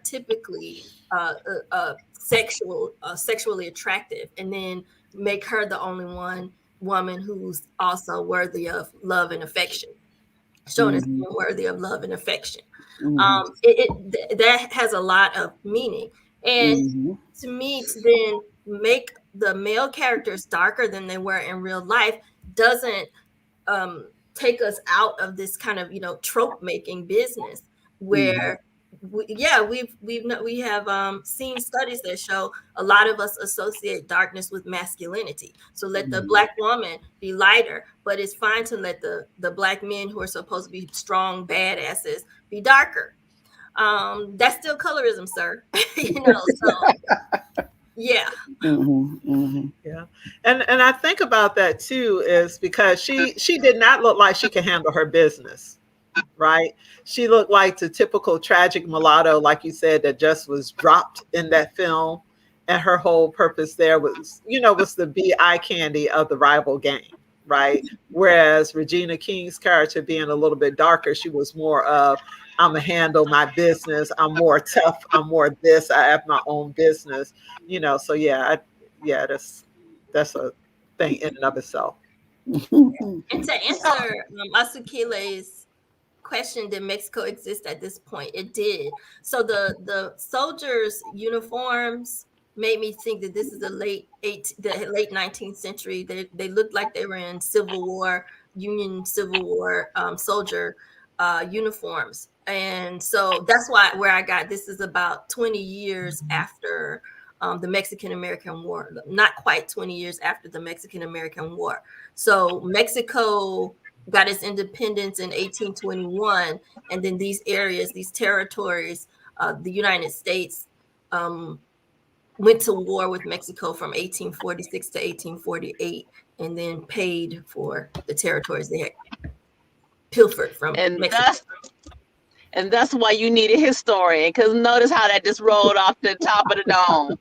typically sexually attractive, and then make her the only woman who's also worthy of love and affection, shown as being worthy of love and affection. That has a lot of meaning, and to me, to then make the male characters darker than they were in real life doesn't take us out of this kind of trope making business where we have seen studies that show a lot of us associate darkness with masculinity. So let the Black woman be lighter, but it's fine to let the Black men who are supposed to be strong badasses be darker. That's still colorism, sir. So yeah. Yeah. And I think about that too, is because she did not look like she could handle her business. Right. She looked like the typical tragic mulatto, like you said, that just was dropped in that film. And her whole purpose there was to be eye candy of the rival gang. Right. Whereas Regina King's character being a little bit darker, she was more of, I'm going to handle my business. I'm more tough. I'm more this. I have my own business. So that's a thing in and of itself. And to answer Asukile's question, did Mexico exist at this point? It did. So the soldiers' uniforms made me think that this is the late 19th century. They looked like they were in Union Civil War soldier uniforms, and so that's where I got this is about 20 years after the Mexican-American War, not quite 20 years after the Mexican-American War. So Mexico got its independence in 1821, and then these areas, these territories, the United States went to war with Mexico from 1846 to 1848, and then paid for the territories they had pilfered from Mexico. And that's why you need a historian, because notice how that just rolled off the top of the dome.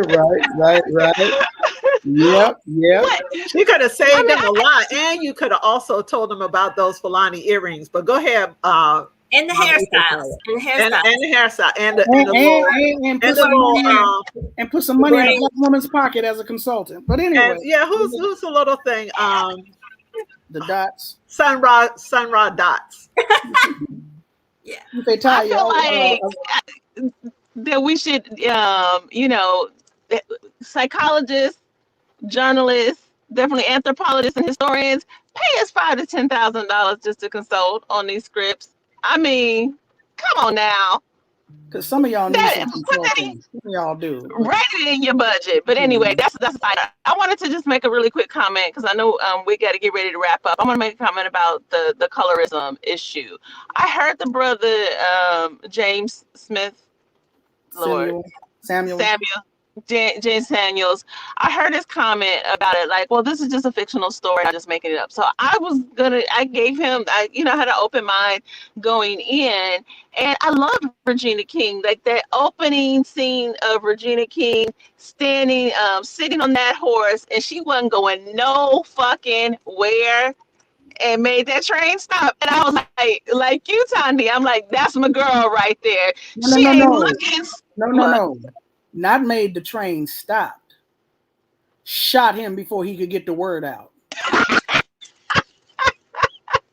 Right. Yep. You could have saved them a lot, and you could have also told them about those Fulani earrings. But go ahead, And the hairstyles. And the hairstyle. And put some money in a black woman's pocket as a consultant. But anyway. Who's the little thing? The dots. Sun Ra dots. Yeah. I feel like that we should, psychologists, journalists, definitely anthropologists and historians, pay us $5,000 to $10,000 just to consult on these scripts. I mean, come on now. Because some of y'all need some consulting. Some of y'all do. Write it in your budget. But anyway, that's I wanted to just make a really quick comment because I know we got to get ready to wrap up. I want to make a comment about the colorism issue. I heard the brother James Smith, Samuel. James Samuels, I heard his comment about it, like, well, this is just a fictional story, I'm just making it up. So I gave him, I had an open mind going in, and I love Regina King, like that opening scene of Regina King standing, sitting on that horse, and she wasn't going no fucking where, and made that train stop. And I was like you, Thandi, I'm like, that's my girl right there. No. Not made the train stopped. Shot him before he could get the word out.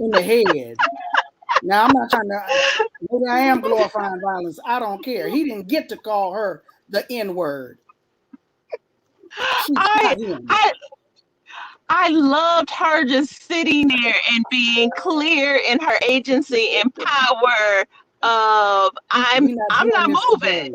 In the head. Now, I'm not trying to, maybe I am glorifying violence. I don't care. He didn't get to call her the N-word. I loved her just sitting there and being clear in her agency and power of I'm not moving.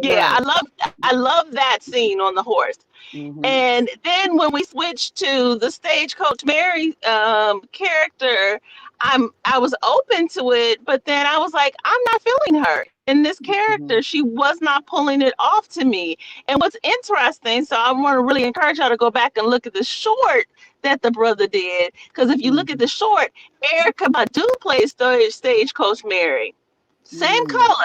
Yeah, right. I love that scene on the horse. Mm-hmm. And then when we switched to the Stagecoach Mary character, I was open to it, but then I was like, I'm not feeling her in this character. Mm-hmm. She was not pulling it off to me. And what's interesting, so I want to really encourage y'all to go back and look at the short that the brother did, because if you look at the short, Erykah Badu plays Stagecoach Mary. Same color.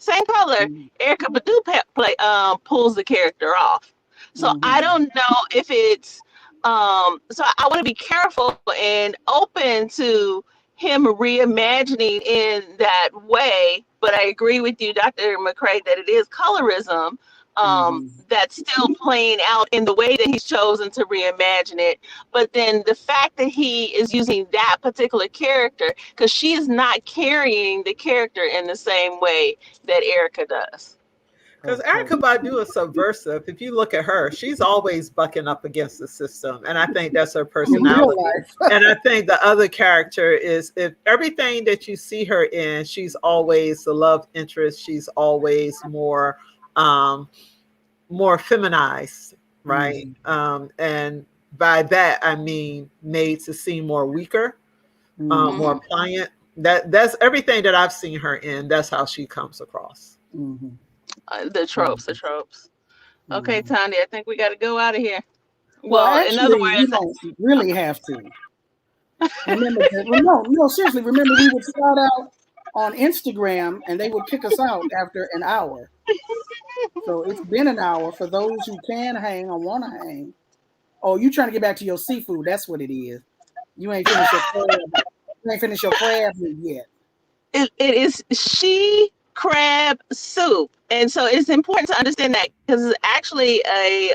Erykah Badu pulls the character off. So I don't know if it's so I want to be careful and open to him reimagining in that way. But I agree with you, Dr. McCray, that it is colorism that's still playing out in the way that he's chosen to reimagine it. But then the fact that he is using that particular character, because she is not carrying the character in the same way that Erykah does. Because Erykah Badu is subversive. If you look at her, she's always bucking up against the system. And I think that's her personality. And I think the other character is, if everything that you see her in, she's always the love interest. She's always more feminized, right? And by that, I mean made to seem more weaker, more pliant. That's everything that I've seen her in. That's how she comes across. The tropes. Okay, Thandi, I think we got to go out of here. Well, actually, in other words, you don't really have to. Remember, seriously. Remember, we would start out on Instagram, and they would kick us out after an hour. So it's been an hour for those who can hang or want to hang. Oh, you trying to get back to your seafood? That's what it is. You ain't finished your crab. You ain't finished your crab yet. It is she crab soup, and so it's important to understand that because it's actually a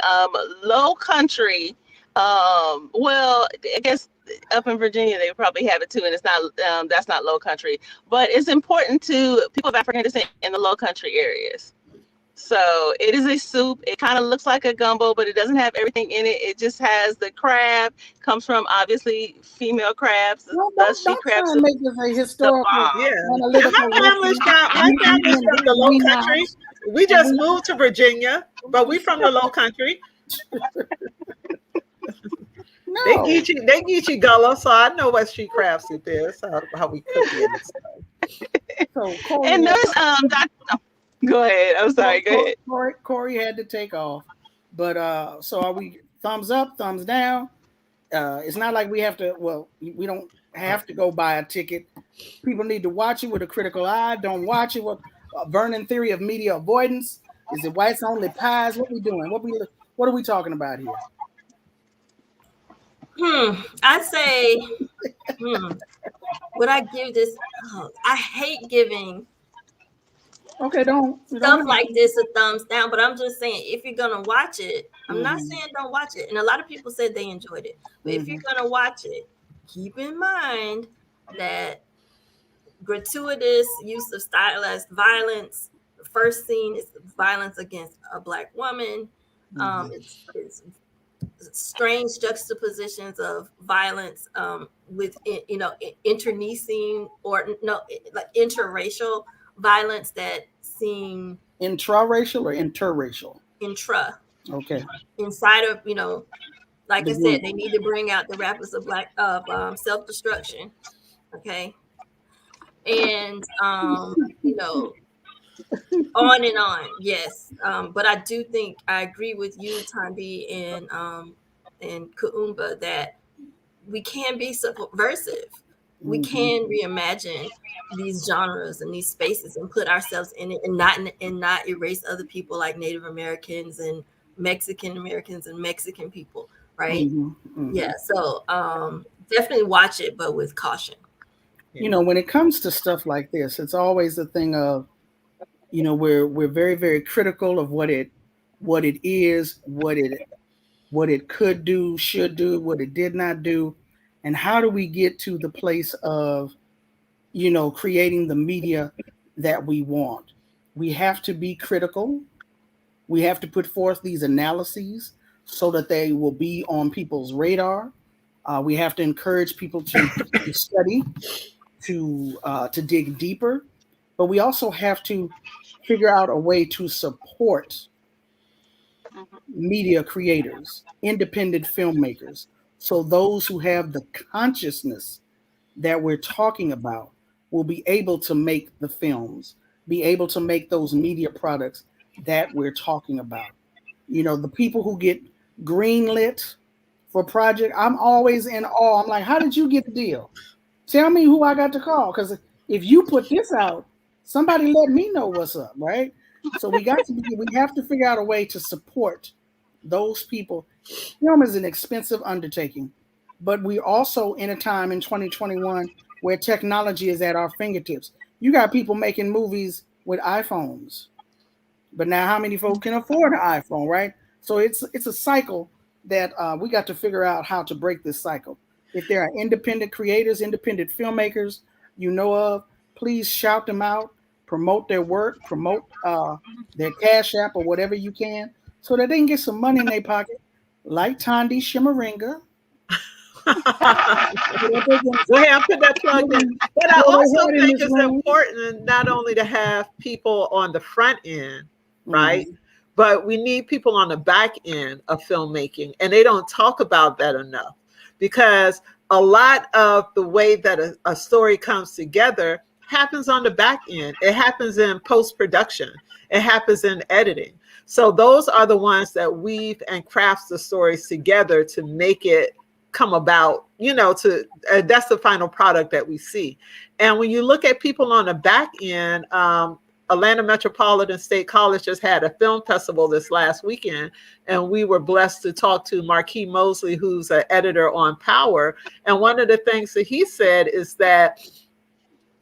low country. Well, I guess up in Virginia they probably have it too, and it's not that's not low country, but it's important to people of African descent in the low country areas. So it is a soup. It kind of looks like a gumbo, but it doesn't have everything in it. It just has the crab. Comes from obviously female crabs. She crabs. Make this a historical. My family's from the low country. We just moved to Virginia, but we from the low country. No. They eat you gullah, so I know what she crab soup is. How we cook it. And there's Go ahead. I'm sorry. Go ahead. Corey had to take off, but so are we? Thumbs up, thumbs down. It's not like we have to. Well, we don't have to go buy a ticket. People need to watch it with a critical eye. Don't watch it with a Vernon theory of media avoidance. Is it whites only pies? What we doing? What are we talking about here? I'd say, would I give this? Oh, I hate giving Okay, don't like this a thumbs down, but I'm just saying, if you're gonna watch it, I'm not saying don't watch it. And a lot of people said they enjoyed it, but if you're gonna watch it, keep in mind that gratuitous use of stylized violence. The first scene is violence against a Black woman. It's strange juxtapositions of violence with internecine or like interracial violence that seem intraracial or interracial. Intra. Okay. Inside of like I said, they need to bring out the rappers of self-destruction. Okay. And on and on. Yes. But I do think I agree with you, Thandi, and Kuumba, that we can be subversive. We can reimagine these genres and these spaces and put ourselves in it, and not erase other people like Native Americans and Mexican Americans and Mexican people, right? Yeah. So definitely watch it, but with caution. When it comes to stuff like this, it's always a thing of, we're very, very critical of what it is, what it could do, should do, what it did not do, and how do we get to the place of, creating the media that we want. We have to be critical. We have to put forth these analyses so that they will be on people's radar. We have to encourage people to study, to dig deeper, but we also have to figure out a way to support media creators, independent filmmakers, so those who have the consciousness that we're talking about will be able to make the films, be able to make those media products that we're talking about. The people who get greenlit for project, I'm always in awe. I'm like, how did you get the deal? Tell me who I got to call, because if you put this out, somebody let me know what's up, right? So we have to figure out a way to support those people. Film is an expensive undertaking, but we're also in a time in 2021 where technology is at our fingertips. You got people making movies with iPhones, but now how many folks can afford an iPhone, right? So it's a cycle that we got to figure out how to break this cycle. If there are independent creators, independent filmmakers you know of, please shout them out, promote their work, promote their Cash App or whatever you can, so that they can get some money in their pocket, like Thandisizwe Chimurenga. Go ahead, put that plug in. But I also think it's important not only to have people on the front end, right? But we need people on the back end of filmmaking, and they don't talk about that enough, because a lot of the way that a story comes together happens on the back end. It happens in post-production. It happens in editing. So those are the ones that weave and crafts the stories together to make it come about, that's the final product that we see. And when you look at people on the back end, Atlanta Metropolitan State College just had a film festival this last weekend, and we were blessed to talk to Marquis Mosley, who's an editor on Power. And one of the things that he said is that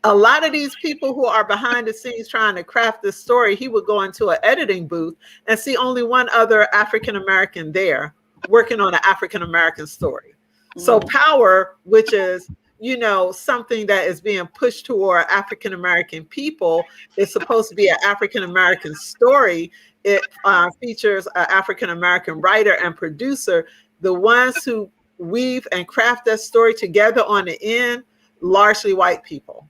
a lot of these people who are behind the scenes trying to craft this story, he would go into an editing booth and see only one other African-American there working on an African-American story. So Power, which is, something that is being pushed toward African-American people, is supposed to be an African-American story. It features an African-American writer and producer. The ones who weave and craft that story together on the end, largely white people.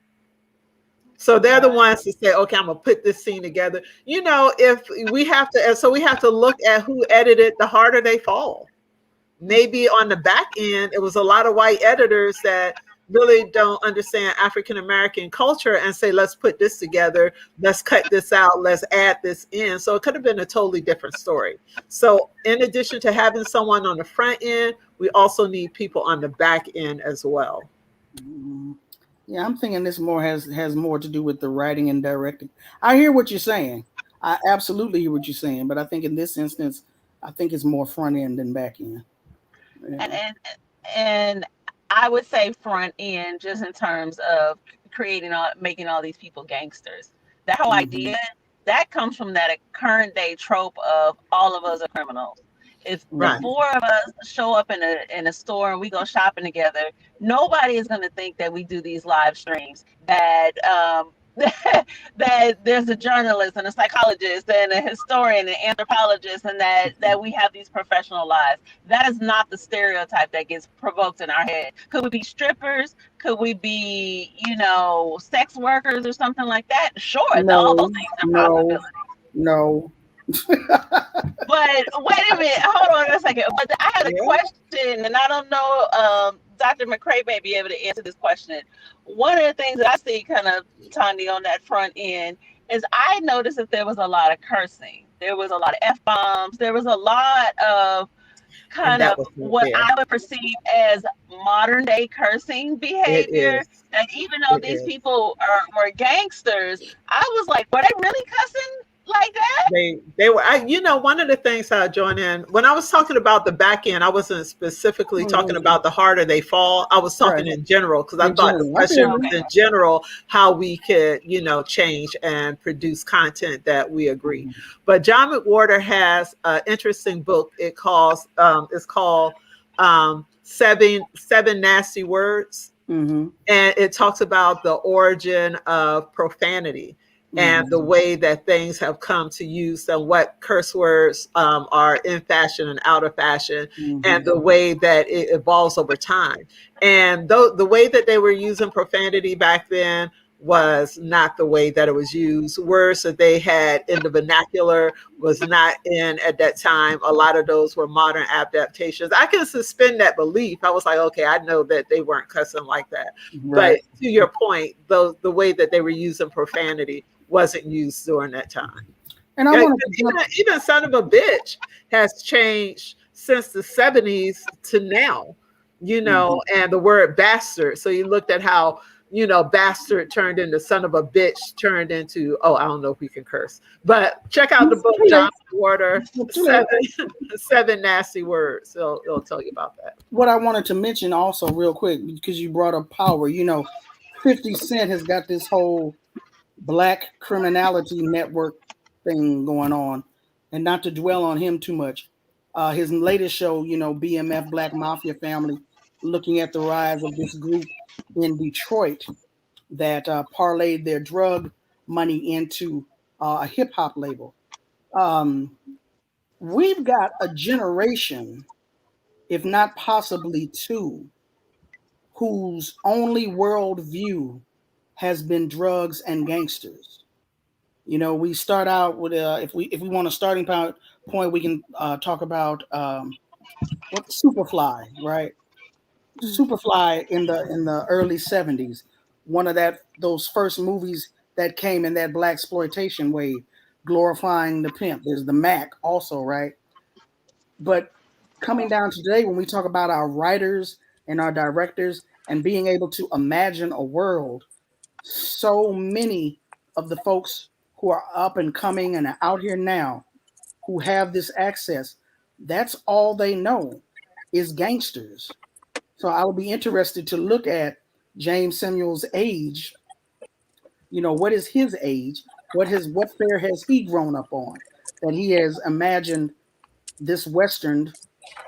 So they're the ones to say, okay, I'm gonna put this scene together. If we have to, so we have to look at who edited, the harder they fall. Maybe on the back end, it was a lot of white editors that really don't understand African-American culture and say, let's put this together, let's cut this out, let's add this in. So it could have been a totally different story. So in addition to having someone on the front end, we also need people on the back end as well. Yeah, I'm thinking this has more to do with the writing and directing. I hear what you're saying. I absolutely hear what you're saying, but I think in this instance, I think it's more front end than back end. Yeah. and I would say front end, just in terms of making all these people gangsters. That whole idea, that comes from that current day trope of all of us are criminals. If the four of us show up in a store and we go shopping together, nobody is going to think that we do these live streams, that that there's a journalist and a psychologist and a historian and anthropologist, and that we have these professional lives. That is not the stereotype that gets provoked in our head. Could we be strippers? Could we be, sex workers or something like that? Sure, all those things are possibilities. No. But wait a minute, hold on a second. But I had a question, and I don't know, Dr. McCray may be able to answer this question. One of the things that I see kind of, Thandi, on that front end is I noticed that there was a lot of cursing. There was a lot of F-bombs. There was a lot of kind of what I would perceive as modern day cursing behavior. And even though these people were gangsters, I was like, were they really cussing like that? They were. One of the things I join in when I was talking about the back end, I wasn't specifically talking about the harder they fall. I was talking in general, because I thought the question was in general how we could, change and produce content that we agree. But John McWhorter has an interesting book. It's called Seven Nasty Words, and it talks about the origin of profanity. And the way that things have come to use, and what curse words are in fashion and out of fashion, and the way that it evolves over time. And the way that they were using profanity back then was not the way that it was used. Words that they had in the vernacular was not in at that time. A lot of those were modern adaptations. I can suspend that belief. I was like, okay, I know that they weren't cussing like that. But to your point, the way that they were using profanity wasn't used during that time. And even son of a bitch has changed since the 70s to now, and the word bastard. So you looked at how, bastard turned into son of a bitch, turned into, I don't know if we can curse, but check out the book, John McWhorter, Seven Nasty Words. It'll tell you about that. What I wanted to mention also real quick, because you brought up power, 50 Cent has got this whole Black criminality network thing going on, and not to dwell on him too much. His latest show, BMF, Black Mafia Family, looking at the rise of this group in Detroit that parlayed their drug money into a hip hop label. We've got a generation, if not possibly two, whose only worldview has been drugs and gangsters. We start out with if we want a starting point, we can talk about Superfly, right? Superfly in the early 70s, one of those first movies that came in that black exploitation wave, glorifying the pimp. There's the Mac also, right? But coming down to today, when we talk about our writers and our directors and being able to imagine a world, so many of the folks who are up and coming and are out here now who have this access, that's all they know is gangsters. So I would be interested to look at James Samuel's age. What is his age? What fare has he grown up on? That he has imagined this Western,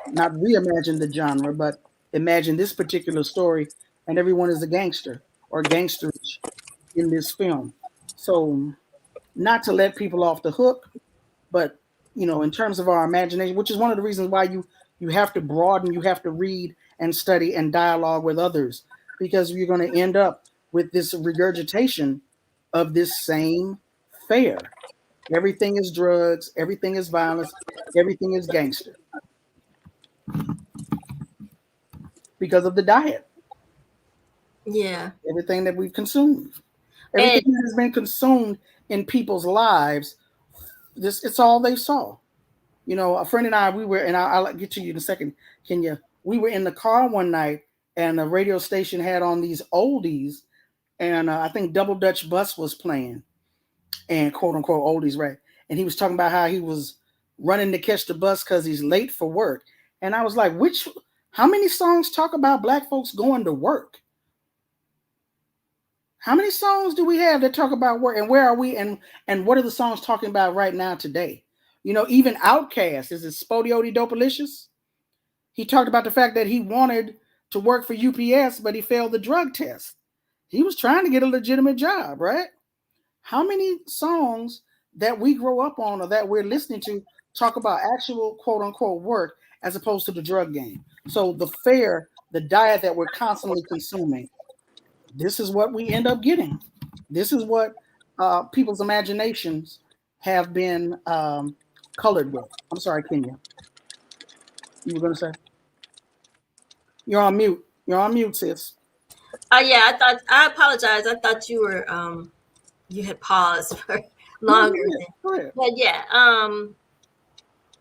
not reimagined the genre, but imagined this particular story, and everyone is a gangster or gangsters in this film. So not to let people off the hook, but in terms of our imagination, which is one of the reasons why you have to broaden, you have to read and study and dialogue with others, because you're going to end up with this regurgitation of this same fare. Everything is drugs, everything is violence, everything is gangster. Because of the diet. Yeah. Everything that we've consumed. Everything that has been consumed in people's lives, it's all they saw. A friend and I, we were, and I'll get to you in a second, Kenya. We were in the car one night, and the radio station had on these oldies, and I think Double Dutch Bus was playing, and quote unquote oldies, right? And he was talking about how he was running to catch the bus because he's late for work. And I was like, How many songs talk about Black folks going to work? How many songs do we have that talk about work, and where are we, and what are the songs talking about right now today? You know, even Outkast, is it Spodioti Dopalicious? He talked about the fact that he wanted to work for UPS, but he failed the drug test. He was trying to get a legitimate job, right? How many songs that we grow up on or that we're listening to talk about actual quote unquote work as opposed to the drug game? So the fare, the diet that we're constantly consuming, this is what we end up getting. This is what people's imaginations have been colored with. I'm sorry, Kenya. You were going to say? You're on mute. You're on mute, sis. Yeah, I apologize. I thought you were you had paused for longer. Go ahead. But yeah,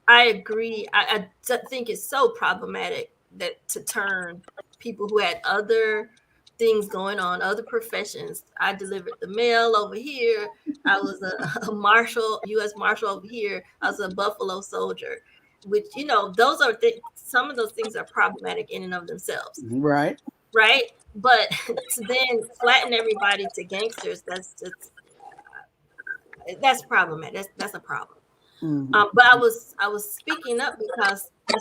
I agree. I think it's so problematic that to turn people who had other things going on, other professions. I delivered the mail over here. I was a marshal, U.S. Marshal over here. I was a Buffalo soldier, which, you know, those are some of those things are problematic in and of themselves. Right. Right. But to then flatten everybody to gangsters, that's problematic. That's a problem. Mm-hmm. But I was speaking up because I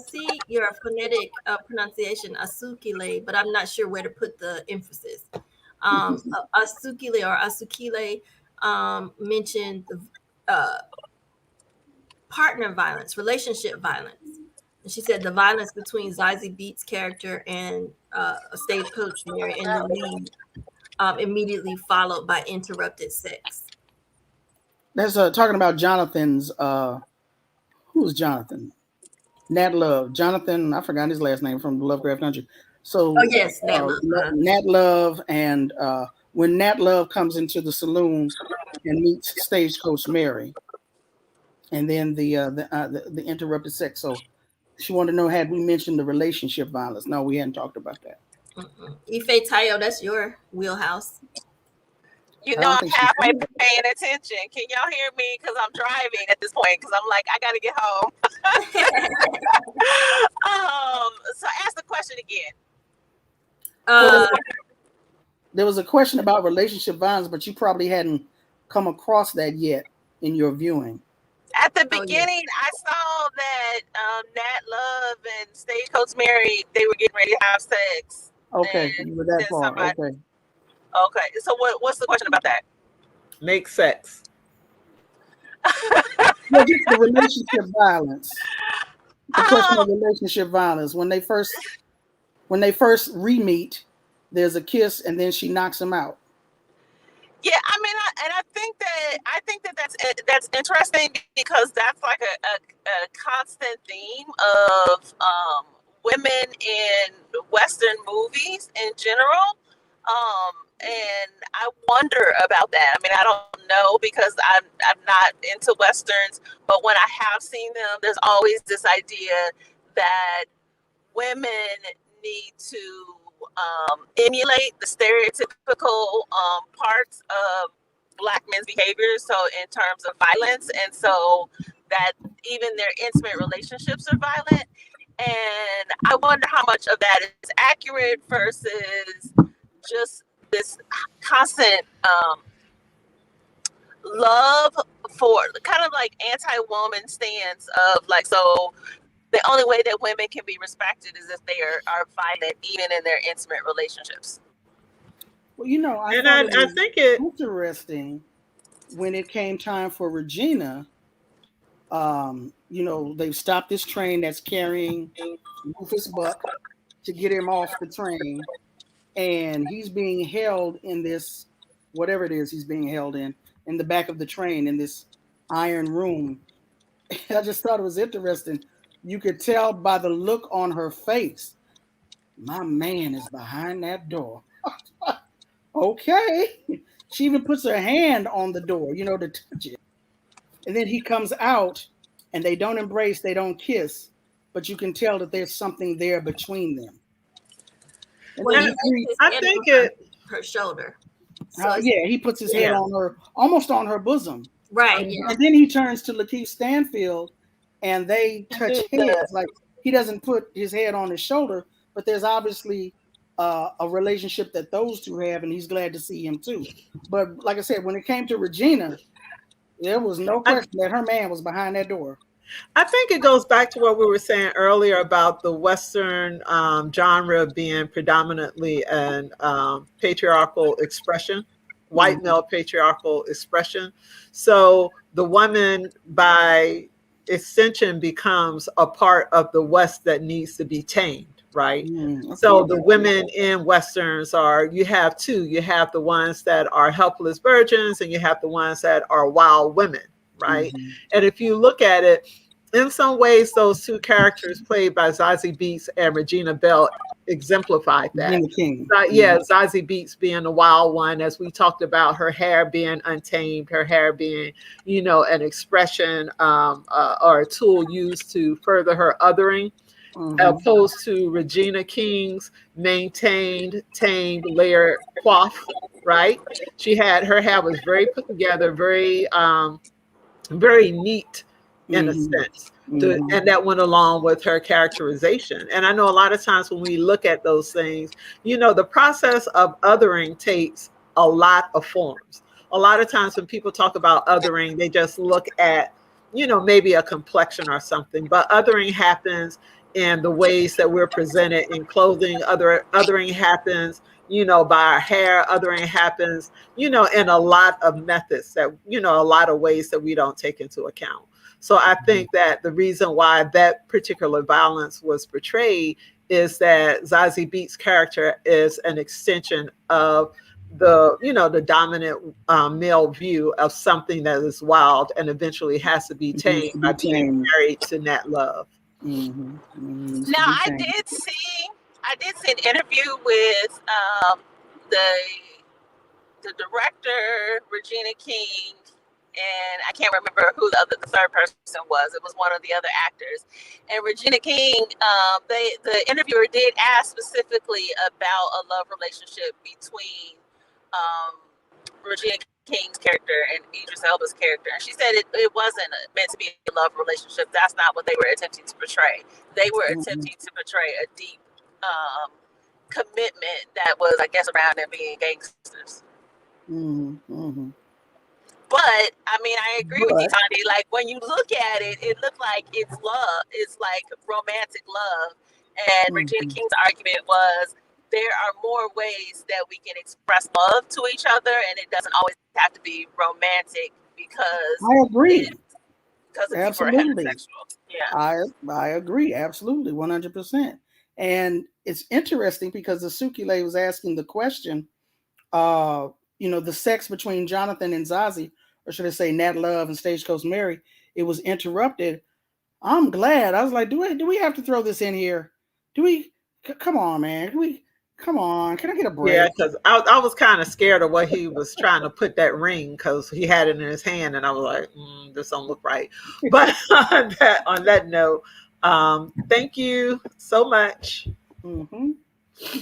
see your phonetic pronunciation, asukile, but I'm not sure where to put the emphasis. Asukile or asukile mentioned the partner violence, relationship violence. And she said the violence between Zazie Beetz' character and a Stagecoach Mary in the lead, immediately followed by interrupted sex. That's talking about Jonathan's. Who's Jonathan? Nat Love. Jonathan, I forgot his last name, from the Lovecraft Country. So, oh yes, Nat Love. Nat Love, and when Nat Love comes into the saloon and meets Stagecoach Mary, and then the interrupted sex. So she wanted to know, had we mentioned the relationship violence? No, we hadn't talked about that. Ifetayo, that's your wheelhouse. You know, I'm halfway paying attention. Can y'all hear me? Because I'm driving at this point. Because I'm like, I got to get home. So ask the question again. There was a question about relationship violence, but you probably hadn't come across that yet in your viewing. At the beginning, I saw that Nat Love and Stagecoach Mary, they were getting ready to have sex. Okay, you were that far. Okay, so what's the question about that? Make sex. Well, just the relationship violence. The question of relationship violence. When they first re-meet, there's a kiss, and then she knocks him out. Yeah, I mean, I think that's interesting, because that's like a constant theme of women in Western movies in general. And I wonder about that. I mean, I don't know, because I'm not into Westerns, but when I have seen them, there's always this idea that women need to emulate the stereotypical parts of Black men's behaviors, so in terms of violence, and so that even their intimate relationships are violent. And I wonder how much of that is accurate versus just this constant love for, kind of like anti-woman stance of like, so the only way that women can be respected is if they are violent, even in their intimate relationships. Well, you know, I think it's interesting when it came time for Regina. You know, they've stopped this train that's carrying Rufus Buck to get him off the train, and he's being held in this, whatever it is he's being held in the back of the train in this iron room. I just thought it was interesting. You could tell by the look on her face, my man is behind that door. Okay. She even puts her hand on the door, you know, to touch it. And then he comes out, and they don't embrace, they don't kiss, but you can tell that there's something there between them. Well, I think her shoulder. So yeah, he puts his head on her, almost on her bosom. Right. And then he turns to Lakeith Stanfield, and they touch heads. Like, he doesn't put his head on his shoulder, but there's obviously a relationship that those two have, and he's glad to see him too. But like I said, when it came to Regina, there was no question that her man was behind that door. I think it goes back to what we were saying earlier about the Western genre being predominantly an patriarchal expression, white male patriarchal expression. So the woman, by extension, becomes a part of the West that needs to be tamed. Right. So the women in Westerns you have two. You have the ones that are helpless virgins, and you have the ones that are wild women. Right. And if you look at it, in some ways, those two characters played by Zazie Beetz and Regina Belle exemplified that. Zazie Beetz being the wild one, as we talked about, her hair being untamed, her hair being, an expression or a tool used to further her othering. Opposed to Regina King's maintained, tamed, layered coif, right? Her hair was very put together, very, very neat in a sense, and that went along with her characterization. And I know a lot of times when we look at those things, the process of othering takes a lot of forms. A lot of times when people talk about othering, they just look at, maybe a complexion or something, but othering happens in the ways that we're presented in clothing. Othering happens, by our hair. Othering happens, in a lot of methods that, a lot of ways that we don't take into account. So I think that the reason why that particular violence was portrayed is that Zazie Beetz' character is an extension of the dominant male view of something that is wild and eventually has to be tamed by being married to Nat Love. Now, I did see an interview with the director, Regina King, and I can't remember who the third person was. It was one of the other actors. And Regina King, the interviewer did ask specifically about a love relationship between Regina King's character and Idris Elba's character, and she said it wasn't meant to be a love relationship. That's not what they were attempting to portray. They were attempting to portray a deep commitment that was, I guess, around them being gangsters. But I mean, I agree with you, Thandi. Like, when you look at it, it looked like it's love. It's like romantic love. And Regina King's argument was, there are more ways that we can express love to each other, and it doesn't always have to be romantic, because I agree. Because absolutely, yeah, I agree, absolutely, 100%. And it's interesting because the Sukile was asking the question, the sex between Jonathan and Zazie, or should I say Nat Love and Stagecoach Mary, it was interrupted. I'm glad. I was like, do we have to throw this in here? Come on, man. Come on, can I get a break? Yeah, because I was kind of scared of what he was trying to put that ring, because he had it in his hand, and I was like, this don't look right. But on that note, thank you so much. You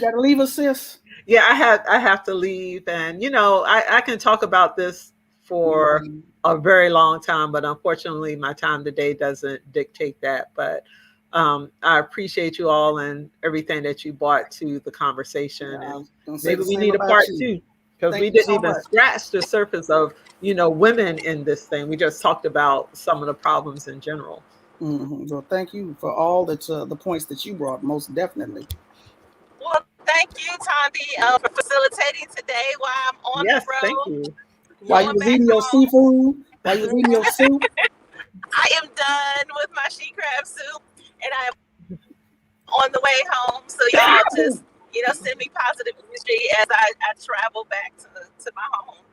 got to leave us, sis. Yeah, I have to leave, and I can talk about this for a very long time, but unfortunately, my time today doesn't dictate that. But I appreciate you all and everything that you brought to the conversation. And maybe we need a part 2, because we didn't even scratch the surface of, women in this thing. We just talked about some of the problems in general. Well, thank you for all the points that you brought, most definitely. Well, thank you, Thandi, for facilitating today while I'm on the road. Thank you. While you was eating your seafood, while you was eating your soup. I am done with my she crab soup, and I'm on the way home. So y'all just, send me positive energy as I travel back to my home.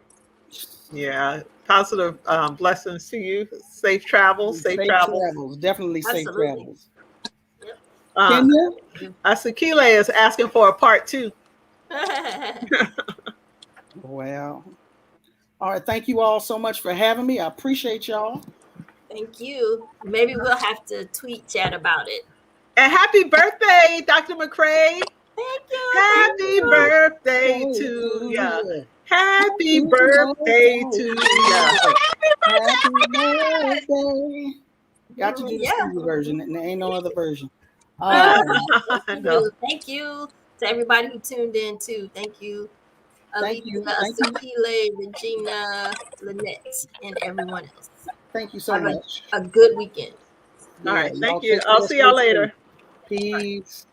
Yeah, positive blessings to you. Safe travels. Safe travels. Definitely safe travels. Sekile is asking for a part 2. Well, all right. Thank you all so much for having me. I appreciate y'all. Thank you. Maybe we'll have to tweet chat about it. And happy birthday, Dr. McCray. Thank you. Happy birthday to you. Happy birthday to you. Happy birthday. Got to do the studio version. There ain't no other version. Thank you to everybody who tuned in too. Thank you. Thank you. Asupile, Regina, Lynette, and everyone else. Thank you so much. A good weekend. All right. Thank you. I'll see y'all later. Peace.